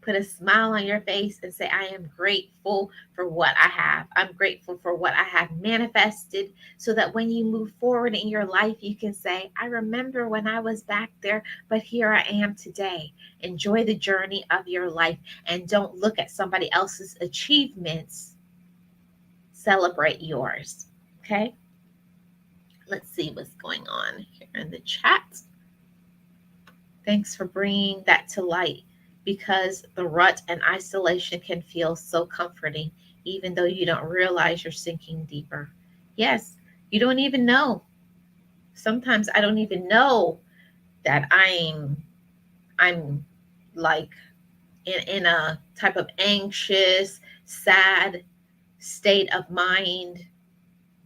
put a smile on your face, and say, I am grateful for what I have. I'm grateful for what I have manifested so that when you move forward in your life, you can say, I remember when I was back there, but here I am today. Enjoy the journey of your life and don't look at somebody else's achievements. Celebrate yours. Okay? Let's see what's going on here in the chat. Thanks for bringing that to light because the rut and isolation can feel so comforting, even though you don't realize you're sinking deeper. Yes, you don't even know. Sometimes I don't even know that I'm like in a type of anxious, sad state of mind,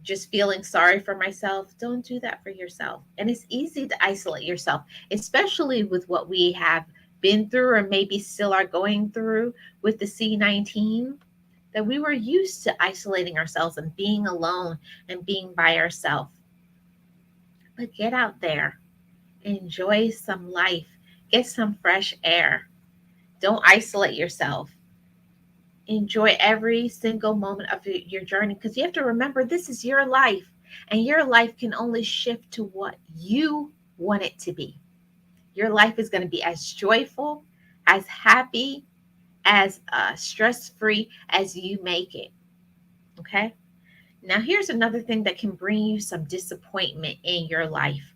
just feeling sorry for myself. Don't do that for yourself. And it's easy to isolate yourself, especially with what we have been through or maybe still are going through with the C-19, that we were used to isolating ourselves and being alone and being by ourselves. But get out there, enjoy some life, get some fresh air. Don't isolate yourself. Enjoy every single moment of your journey because you have to remember this is your life. And your life can only shift to what you want it to be. Your life is going to be as joyful, as happy, as stress free as you make it. Okay. Now, here's another thing that can bring you some disappointment in your life: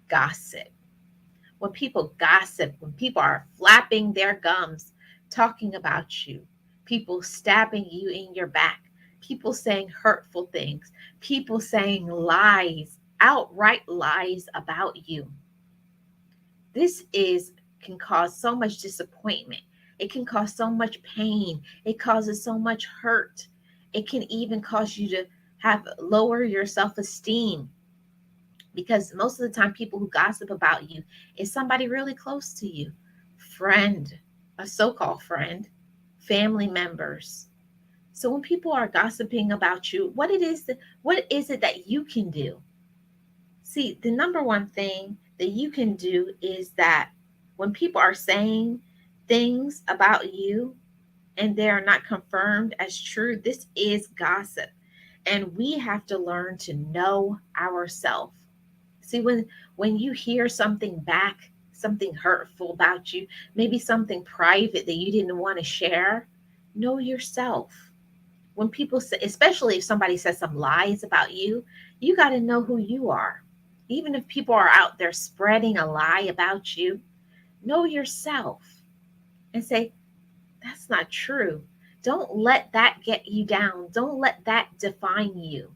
gossip. When people gossip, when people are flapping their gums, talking about you, people stabbing you in your back, people saying hurtful things, people saying lies, outright lies about you. This is can cause so much disappointment. It can cause so much pain. It causes so much hurt. It can even cause you to have lower your self-esteem, because most of the time people who gossip about you is somebody really close to you, friend, a so-called friend, family members. So when people are gossiping about you, what is it that you can do? See, the number one thing that you can do is that when people are saying things about you and they are not confirmed as true, this is gossip. And we have to learn to know ourselves. See, when you hear something back, something hurtful about you, maybe something private that you didn't want to share, know yourself. When people say, especially if somebody says some lies about you got to know who you are. Even if people are out there spreading a lie about you, know yourself and say, that's not true. Don't let that get you down. Don't let that define you.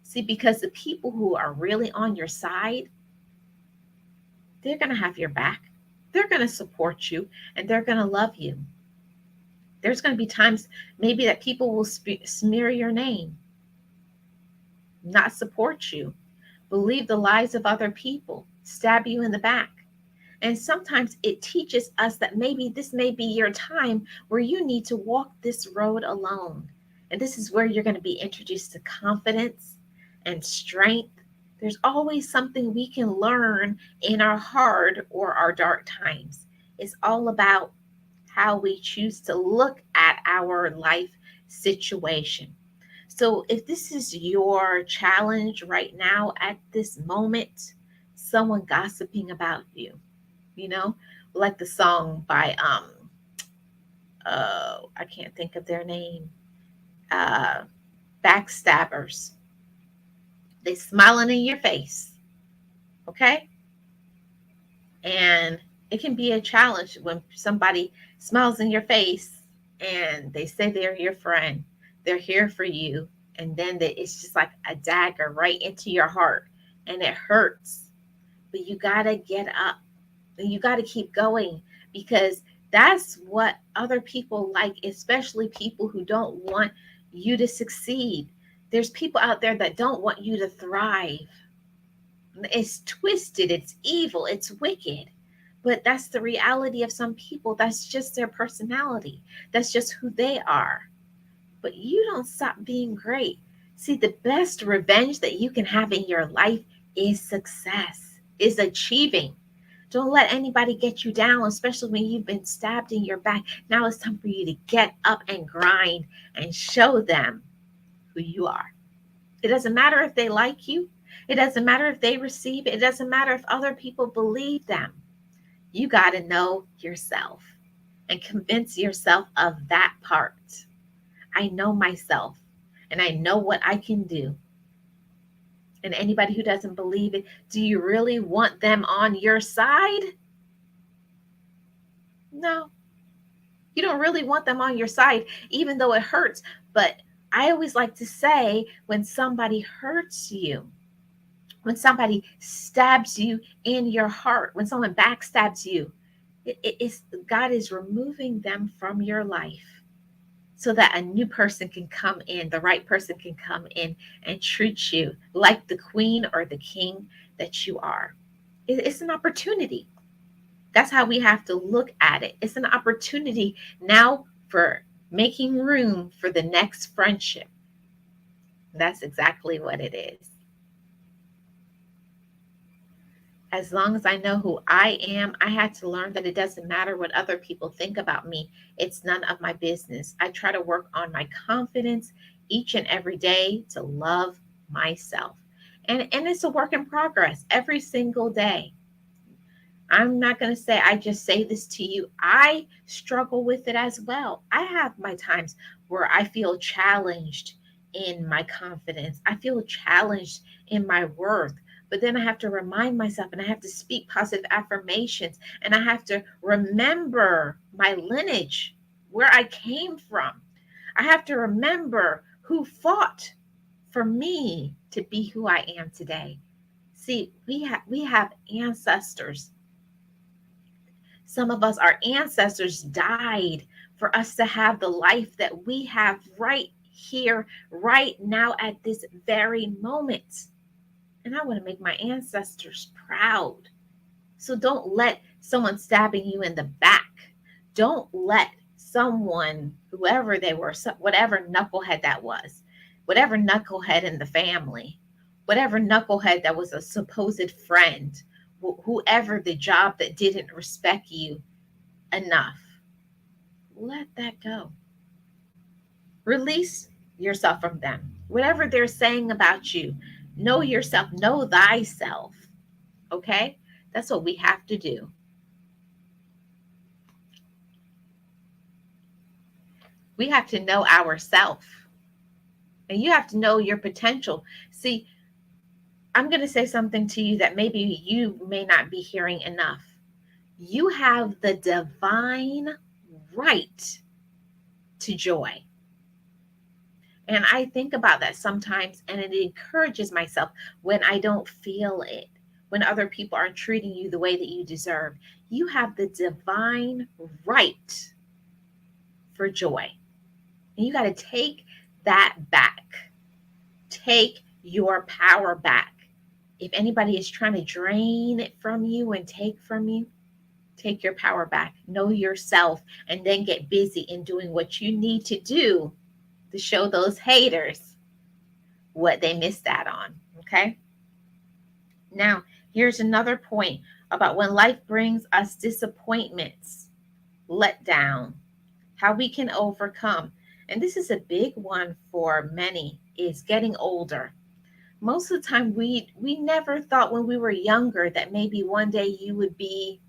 See, because the people who are really on your side, they're going to have your back. They're going to support you and they're going to love you. There's going to be times maybe that people will smear your name, not support you, believe the lies of other people, stab you in the back. And sometimes it teaches us that maybe this may be your time where you need to walk this road alone. And this is where you're going to be introduced to confidence and strength. There's always something we can learn in our hard or our dark times. It's all about how we choose to look at our life situation. So, if this is your challenge right now at this moment, someone gossiping about you, you know, like the song by I can't think of their name, uh Backstabbers. They smiling in your face, okay? And it can be a challenge when somebody smiles in your face and they say they're your friend, they're here for you, and then it's just like a dagger right into your heart and it hurts. But you got to get up and you got to keep going, because that's what other people like, especially people who don't want you to succeed. There's people out there that don't want you to thrive. It's twisted, it's evil, it's wicked. But that's the reality of some people. That's just their personality. That's just who they are. But you don't stop being great. See, the best revenge that you can have in your life is success, is achieving. Don't let anybody get you down, especially when you've been stabbed in your back. Now it's time for you to get up and grind and show them who you are. It doesn't matter if they like you. It doesn't matter if they receive it. It doesn't matter if other people believe them. You got to know yourself and convince yourself of that part. I know myself and I know what I can do. And anybody who doesn't believe it, do you really want them on your side? No, you don't really want them on your side, even though it hurts. But I always like to say, when somebody hurts you, when somebody stabs you in your heart, when someone backstabs you, it's God is removing them from your life so that a new person can come in, the right person can come in and treat you like the queen or the king that you are. It's an opportunity. That's how we have to look at it. It's an opportunity now for making room for the next friendship. That's exactly what it is. As long as I know who I am, I had to learn that it doesn't matter what other people think about me. It's none of my business. I try to work on my confidence each and every day to love myself. And it's a work in progress every single day. I'm not going to say I just say this to you. I struggle with it as well. I have my times where I feel challenged in my confidence. I feel challenged in my worth. But then I have to remind myself and I have to speak positive affirmations and I have to remember my lineage, where I came from. I have to remember who fought for me to be who I am today. See, we have ancestors. Some of us, our ancestors died for us to have the life that we have right here, right now, at this very moment. And I want to make my ancestors proud. So don't let someone stabbing you in the back, don't let someone, whoever they were, whatever knucklehead that was, whatever knucklehead in the family, whatever knucklehead that was a supposed friend, whoever the job that didn't respect you enough, let that go. Release yourself from them. Whatever they're saying about you, know yourself, know thyself. Okay? That's what we have to do. We have to know ourselves. And you have to know your potential. See, I'm going to say something to you that maybe you may not be hearing enough. You have the divine right to joy. And I think about that sometimes, and it encourages myself when I don't feel it, when other people aren't treating you the way that you deserve. You have the divine right for joy. And you got to take that back. Take your power back. If anybody is trying to drain it from you and take from you, take your power back. Know yourself and then get busy in doing what you need to do to show those haters what they missed out on. Okay? Now, here's another point about when life brings us disappointments, letdown, how we can overcome. And this is a big one for many, is getting older. Most of the time we never thought when we were younger that maybe one day you would be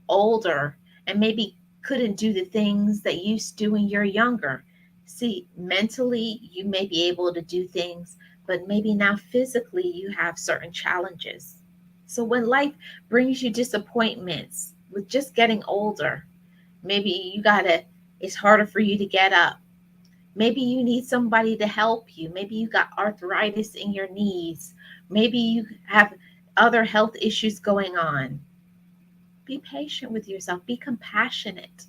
older and maybe couldn't do the things that you used to do when you're younger. See, mentally, you may be able to do things, but maybe now physically you have certain challenges. So when life brings you disappointments with just getting older, maybe it's harder for you to get up. Maybe you need somebody to help you. Maybe you got arthritis in your knees. Maybe you have other health issues going on. Be patient with yourself. Be compassionate.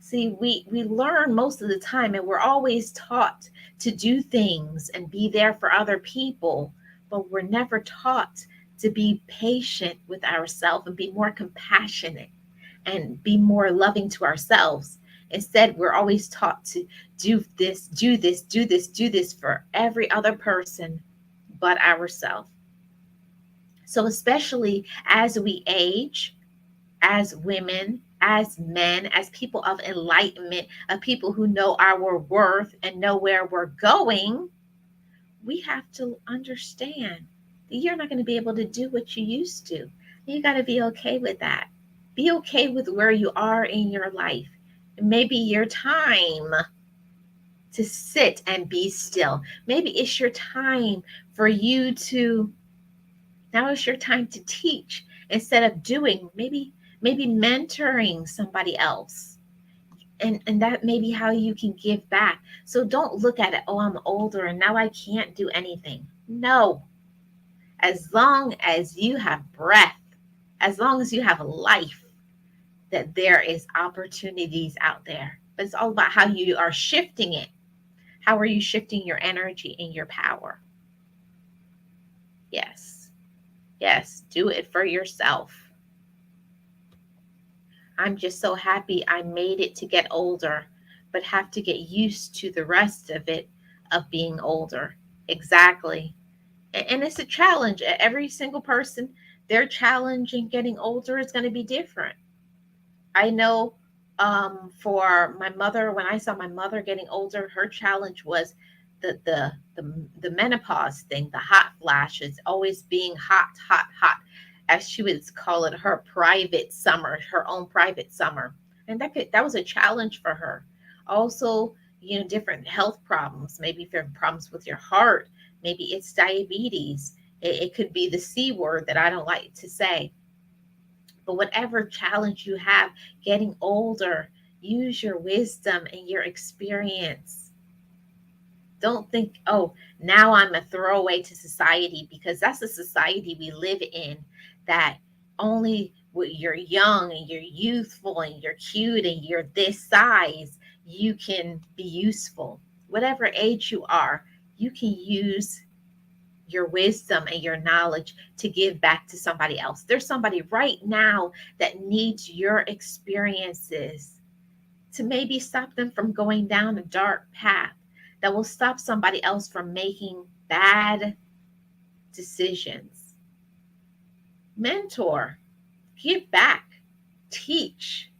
See, we learn most of the time, and we're always taught to do things and be there for other people, but we're never taught to be patient with ourselves and be more compassionate and be more loving to ourselves. Instead, we're always taught to do this, do this, do this, do this for every other person but ourselves. So, especially as we age, as women, as men, as people of enlightenment, of people who know our worth and know where we're going, we have to understand that you're not going to be able to do what you used to. You got to be okay with that. Be okay with where you are in your life. Maybe your time to sit and be still. Maybe it's your time for you to, now it's your time to teach instead of doing. Maybe mentoring somebody else. And that may be how you can give back. So don't look at it, oh, I'm older and now I can't do anything. No. As long as you have breath, as long as you have life, that there is opportunities out there. But it's all about how you are shifting it. How are you shifting your energy and your power? Yes. Yes. Do it for yourself. I'm just so happy I made it to get older, but have to get used to the rest of it, of being older. Exactly. And it's a challenge. Every single person, their challenge in getting older is going to be different. I know, for my mother, when I saw my mother getting older, her challenge was the menopause thing, the hot flashes, always being hot, hot, hot, as she would call it, her private summer, her own private summer, and that was a challenge for her. Also, different health problems. Maybe if you have problems with your heart, maybe it's diabetes. It could be the C word that I don't like to say. But whatever challenge you have, getting older, use your wisdom and your experience. Don't think, oh, now I'm a throwaway to society, because that's the society we live in, that only when you're young and you're youthful and you're cute and you're this size, you can be useful. Whatever age you are, you can use your wisdom and your knowledge to give back to somebody else. There's somebody right now that needs your experiences to maybe stop them from going down a dark path, that will stop somebody else from making bad decisions. Mentor, give back, teach,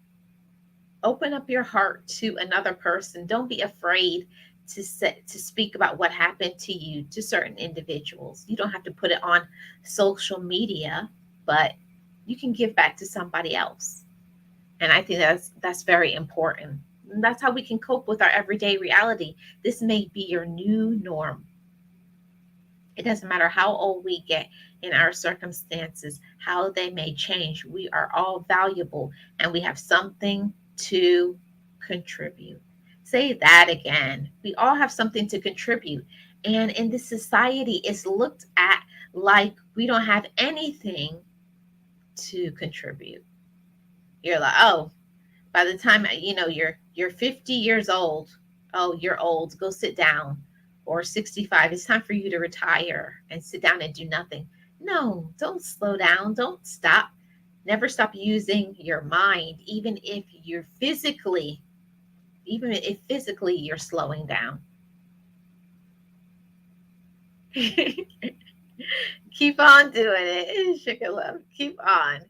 open up your heart to another person. Don't be afraid to speak about what happened to you to certain individuals. You don't have to put it on social media, but you can give back to somebody else. And I think that's very important. And that's how we can cope with our everyday reality. This may be your new norm. It doesn't matter how old we get in our circumstances, how they may change. We are all valuable and we have something to contribute. Say that again. We all have something to contribute. And in this society, it's looked at like we don't have anything to contribute. You're like, oh, by the time you're 50 years old, oh, you're old, go sit down. Or 65, it's time for you to retire and sit down and do nothing. No, don't slow down, don't stop. Never stop using your mind, even if physically you're slowing down. Keep on doing it. Sugar love, keep on.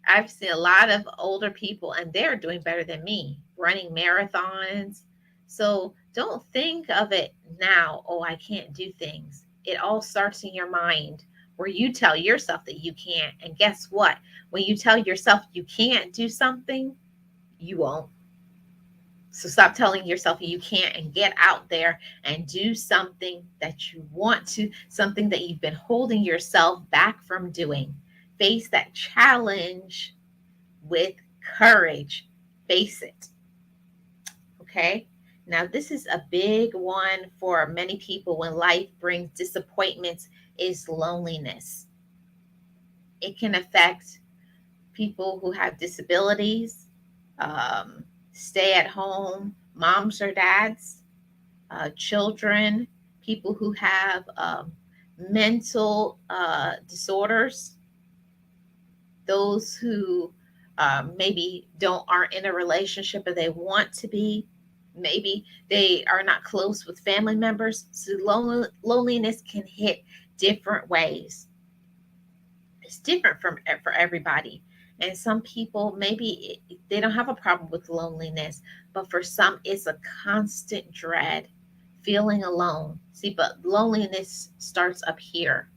I've seen a lot of older people and they're doing better than me, running marathons. So don't think of it now, oh, I can't do things. It all starts in your mind, where you tell yourself that you can't. And guess what? When you tell yourself you can't do something, you won't. So stop telling yourself you can't and get out there and do something that you want to, something that you've been holding yourself back from doing. Face that challenge with courage. Face it. Okay. Now, this is a big one for many people when life brings disappointments, is loneliness. It can affect people who have disabilities, stay at home moms or dads, children, people who have mental disorders, those who maybe don't aren't in a relationship or they want to be. Maybe they are not close with family members. So loneliness can hit different ways. It's different for everybody. And some people maybe they don't have a problem with loneliness, but for some it's a constant dread, feeling alone. See, but loneliness starts up here.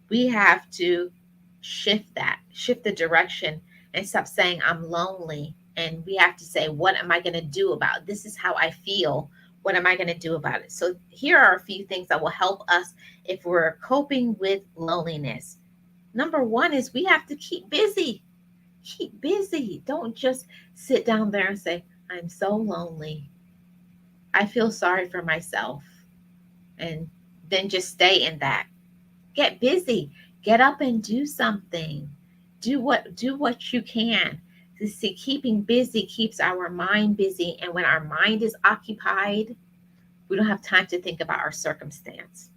We have to shift the direction and stop saying I'm lonely. And we have to say, what am I going to do about it? This is how I feel. What am I going to do about it? So here are a few things that will help us if we're coping with loneliness. Number one is we have to keep busy. Keep busy. Don't just sit down there and say, I'm so lonely. I feel sorry for myself. And then just stay in that. Get busy. Get up and do something. Do what you can. To see, keeping busy keeps our mind busy. And when our mind is occupied, we don't have time to think about our circumstance.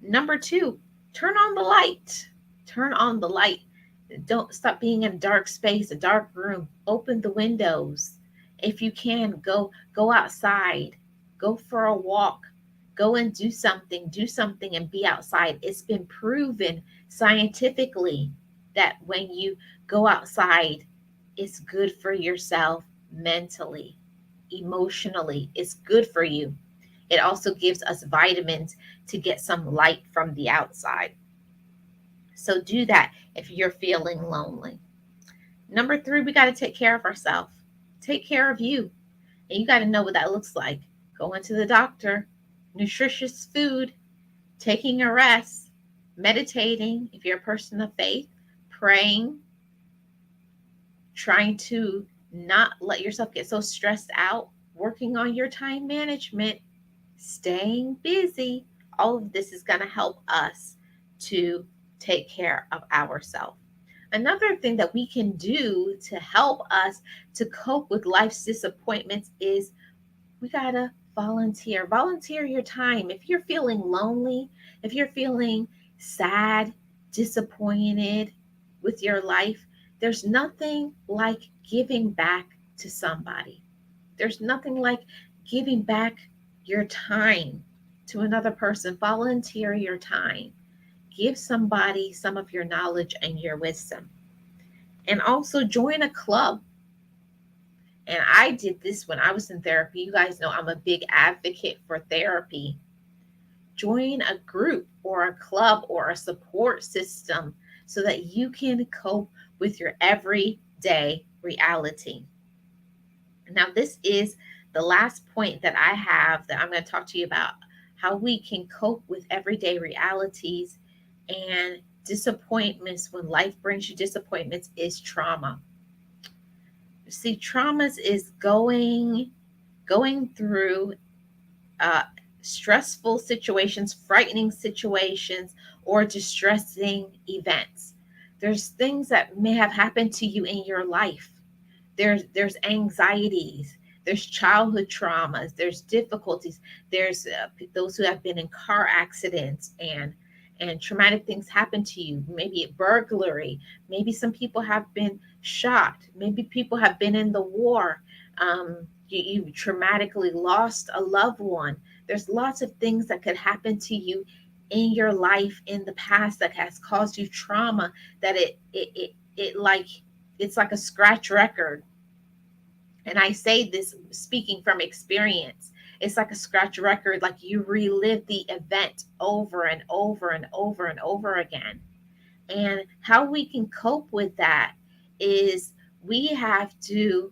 Number two, turn on the light. Turn on the light. Don't stop being in a dark space, a dark room. Open the windows. If you can, go outside. Go for a walk. Go and do something and be outside. It's been proven scientifically that when you go outside, it's good for yourself mentally, emotionally. It's good for you. It also gives us vitamins to get some light from the outside. So do that if you're feeling lonely. Number three, we got to take care of ourselves. Take care of you. And you got to know what that looks like. Going to the doctor, nutritious food, taking a rest, meditating, if you're a person of faith, praying, trying to not let yourself get so stressed out, working on your time management, staying busy. All of this is going to help us to take care of ourselves. Another thing that we can do to help us to cope with life's disappointments is we gotta volunteer. Volunteer your time. If you're feeling lonely, if you're feeling sad, disappointed with your life, there's nothing like giving back to somebody. There's nothing like giving back your time to another person. Volunteer your time. Give somebody some of your knowledge and your wisdom. And also join a club. And I did this when I was in therapy. You guys know I'm a big advocate for therapy. Join a group or a club or a support system so that you can cope with your everyday reality. Now, this is the last point that I have that I'm going to talk to you about how we can cope with everyday realities and disappointments when life brings you disappointments is trauma. See, traumas is going through uh, stressful situations, frightening situations, or distressing events. There's things that may have happened to you in your life. There's anxieties. There's childhood traumas. There's difficulties. There's those who have been in car accidents and traumatic things happen to you. Maybe a burglary. Maybe some people have been shot. Maybe people have been in the war. You traumatically lost a loved one. There's lots of things that could happen to you in your life in the past that has caused you trauma that it like it's like a scratch record. And I say this speaking from experience. It's like a scratch record, like you relive the event over and over and over and over again. And how we can cope with that is we have to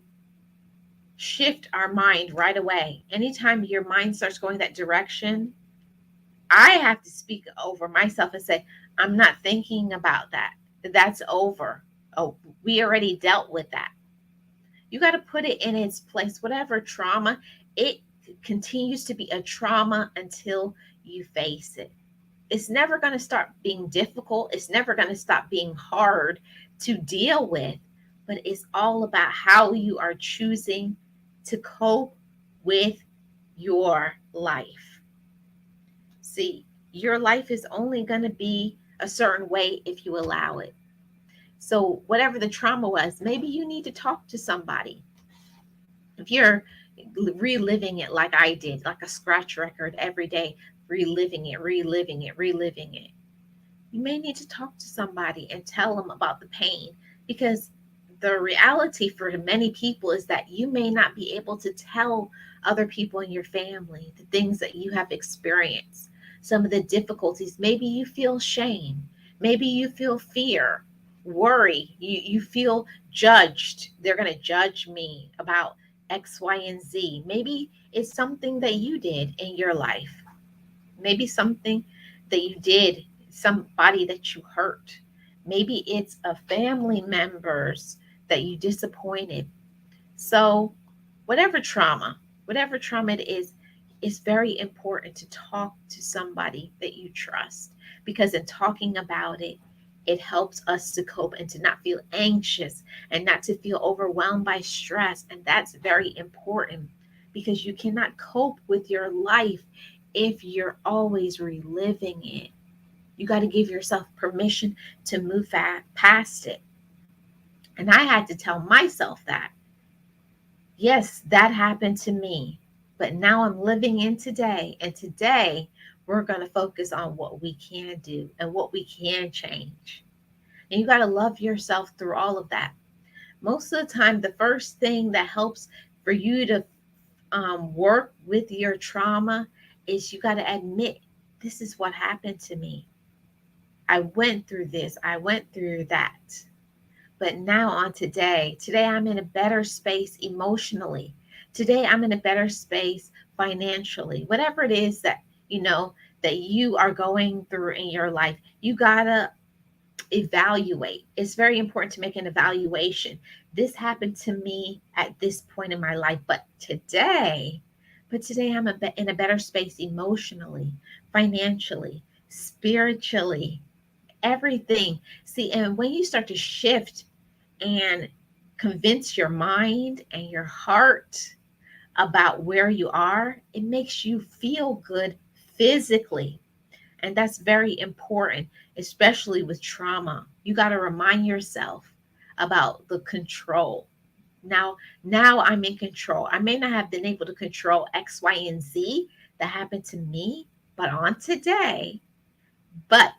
shift our mind right away. Anytime your mind starts going that direction, I have to speak over myself and say, I'm not thinking about that. That's over. Oh, we already dealt with that. You got to put it in its place. Whatever trauma, it continues to be a trauma until you face it. It's never going to start being difficult. It's never going to stop being hard to deal with. But it's all about how you are choosing to cope with your life. See, your life is only going to be a certain way if you allow it. So, whatever the trauma was, maybe you need to talk to somebody. If you're reliving it like I did, like a scratch record every day, reliving it, reliving it, reliving it, you may need to talk to somebody and tell them about the pain because the reality for many people is that you may not be able to tell other people in your family the things that you have experienced, some of the difficulties. Maybe you feel shame, maybe you feel fear, worry, you feel judged. They're going to judge me about X, Y, and Z. Maybe it's something that you did in your life, maybe something that you did, somebody that you hurt. Maybe it's a family members that you disappointed. So, whatever trauma it is, it's very important to talk to somebody that you trust because in talking about it, it helps us to cope and to not feel anxious and not to feel overwhelmed by stress. And that's very important because you cannot cope with your life if you're always reliving it. You got to give yourself permission to move past it. And I had to tell myself that, yes, that happened to me, but now I'm living in today. And today we're going to focus on what we can do and what we can change. And you got to love yourself through all of that. Most of the time, the first thing that helps for you to work with your trauma is you got to admit, this is what happened to me. I went through this, I went through that. But now on today I'm in a better space emotionally. Today I'm in a better space financially. Whatever it is that, you know, that you are going through in your life, you got to evaluate. It's very important to make an evaluation. This happened to me at this point in my life, but today I'm in a better space emotionally, financially, spiritually, everything. See, and when you start to shift and convince your mind and your heart about where you are, it makes you feel good physically. And that's very important, especially with trauma. You got to remind yourself about the control. Now, now I'm in control. I may not have been able to control X, Y, and Z that happened to me, but on today, but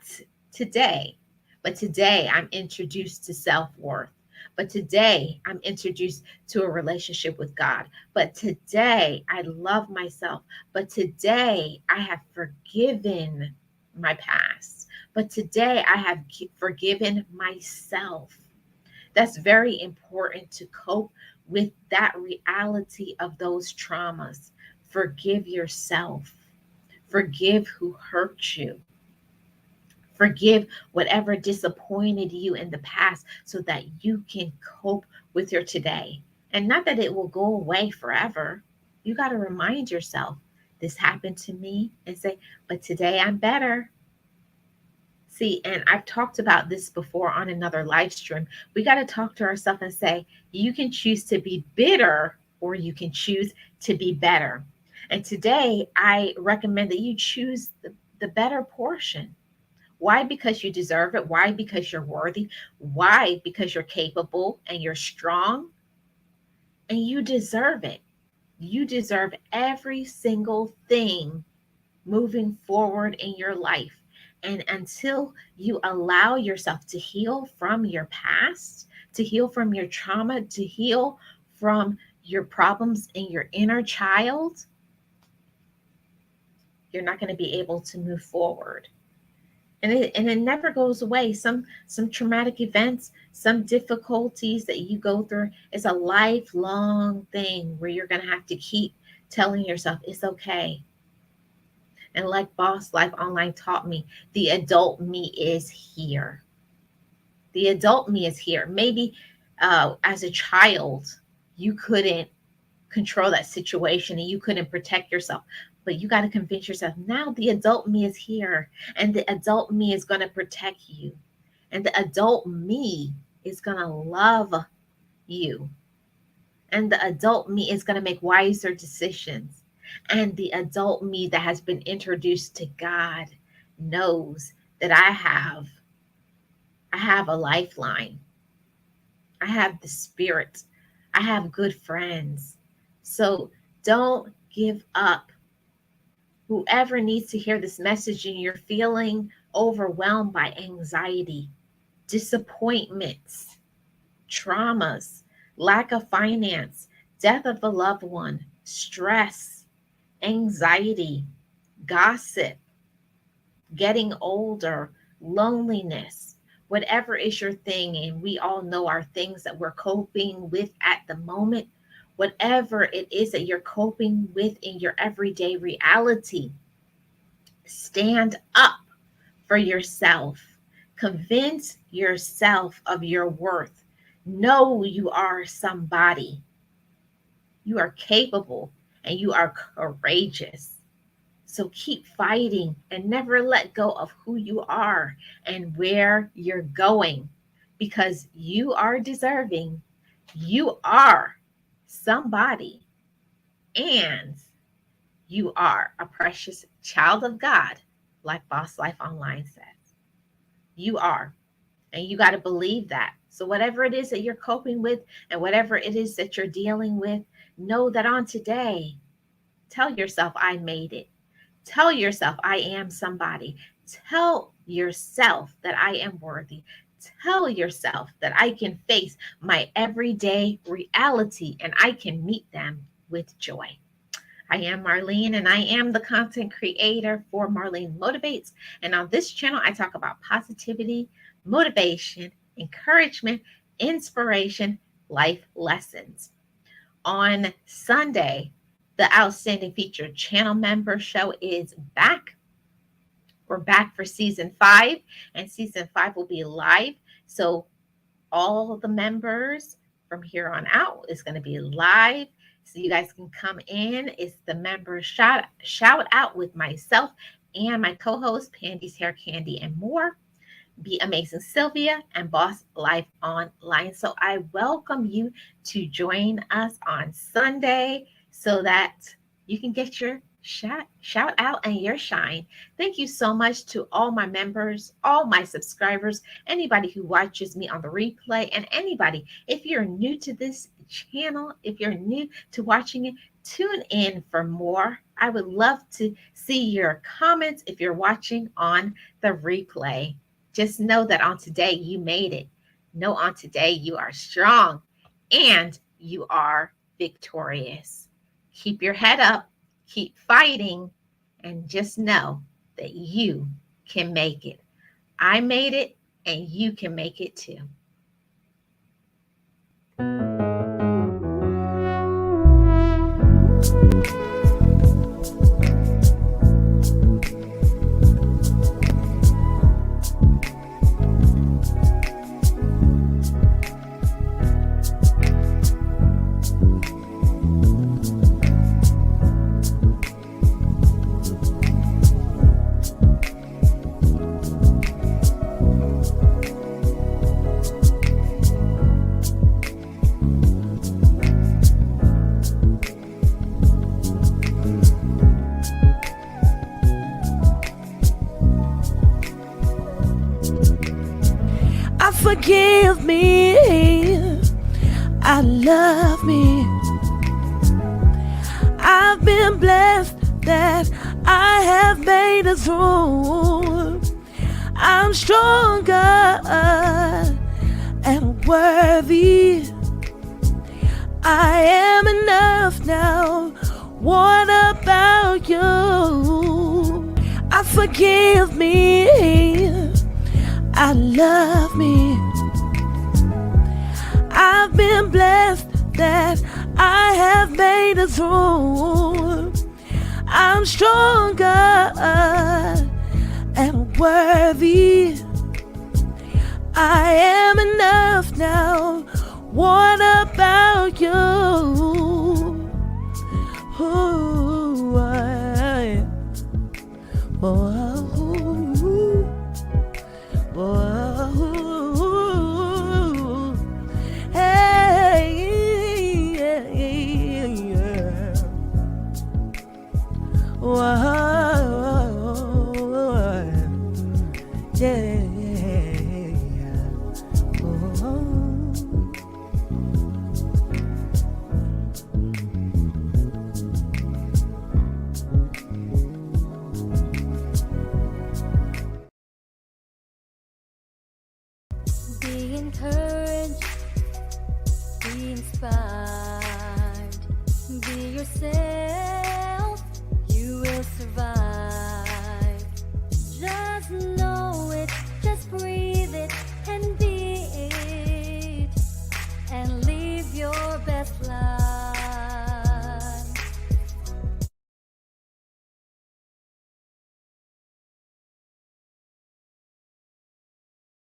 today, but today I'm introduced to self worth. But today I'm introduced to a relationship with God. But today I love myself. But today I have forgiven my past. But today I have forgiven myself. That's very important to cope with that reality of those traumas. Forgive yourself. Forgive who hurt you. Forgive whatever disappointed you in the past so that you can cope with your today. And not that it will go away forever. You got to remind yourself, this happened to me, and say, but today I'm better. See, and I've talked about this before on another live stream. We got to talk to ourselves and say, you can choose to be bitter or you can choose to be better. And today I recommend that you choose the better portion. Why? Because you deserve it. Why? Because you're worthy. Why? Because you're capable and you're strong and you deserve it. You deserve every single thing moving forward in your life. And until you allow yourself to heal from your past, to heal from your trauma, to heal from your problems in your inner child, you're not going to be able to move forward. And it never goes away. Some traumatic events, some difficulties that you go through is a lifelong thing where you're going to have to keep telling yourself it's okay. And like Boss Life Online taught me, the adult me is here. The adult me is here. Maybe as a child you couldn't control that situation and you couldn't protect yourself. But you got to convince yourself now the adult me is here and the adult me is going to protect you. And the adult me is going to love you. And the adult me is going to make wiser decisions. And the adult me that has been introduced to God knows that I have a lifeline. I have the spirit. I have good friends. So don't give up. Whoever needs to hear this message and you're feeling overwhelmed by anxiety, disappointments, traumas, lack of finance, death of a loved one, stress, anxiety, gossip, getting older, loneliness, whatever is your thing, and we all know our things that we're coping with at the moment, whatever it is that you're coping with in your everyday reality, stand up for yourself. Convince yourself of your worth. Know you are somebody. You are capable and you are courageous. So keep fighting and never let go of who you are and where you're going because you are deserving. You are somebody and you are a precious child of God, like Boss Life Online says. You are. And you got to believe that. So, whatever it is that you're coping with and whatever it is that you're dealing with, know that on today, tell yourself, I made it. Tell yourself, I am somebody. Tell yourself that I am worthy. Tell yourself that I can face my everyday reality and I can meet them with joy. I am Marlene, and I am the content creator for Marlene Motivates. And on this channel, I talk about positivity, motivation, encouragement, inspiration, life lessons. On Sunday, the Outstanding Featured Channel Member Show is back. We're back for season 5, and season 5 will be live. So all the members from here on out is going to be live, so you guys can come in. It's the member shout out with myself and my co-host Pandy's Hair Candy and more, Be Amazing Sylvia, and Boss Life Online. So I welcome you to join us on Sunday so that you can get your shout out and your shine. Thank you so much to all my members, all my subscribers, anybody who watches me on the replay, and anybody, if you're new to this channel, if you're new to watching it, tune in for more. I would love to see your comments if you're watching on the replay. Just know that on today you made it. Know on today you are strong and you are victorious. Keep your head up, keep fighting, and just know that you can make it. I made it, and you can make it too. Forgive me, I love me. I've been blessed that I have made it through. I'm stronger and worthy. I am enough now. What about you? Forgive me, I love me. I've been blessed that I have made it through. I'm stronger and worthy. I am enough now. What about you? Ooh, hey, Be encouraged, be inspired, be yourself.